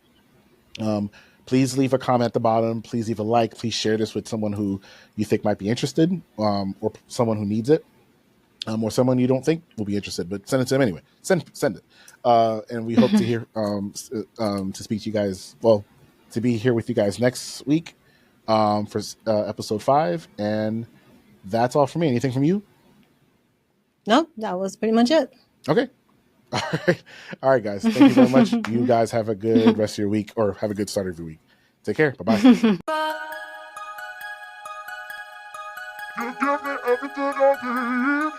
Please leave a comment at the bottom. Please leave a like. Please share this with someone who you think might be interested, or someone who needs it, or someone you don't think will be interested, but send it to them anyway. Send it. And we hope to hear, to speak to you guys, well, to be here with you guys next week for episode 5. And that's all for me. Anything from you? Nope, that was pretty much it. Okay. All right, guys. Thank you very much. You guys have a good rest of your week, or have a good start of your week. Take care. Bye-bye. You give me everything I need.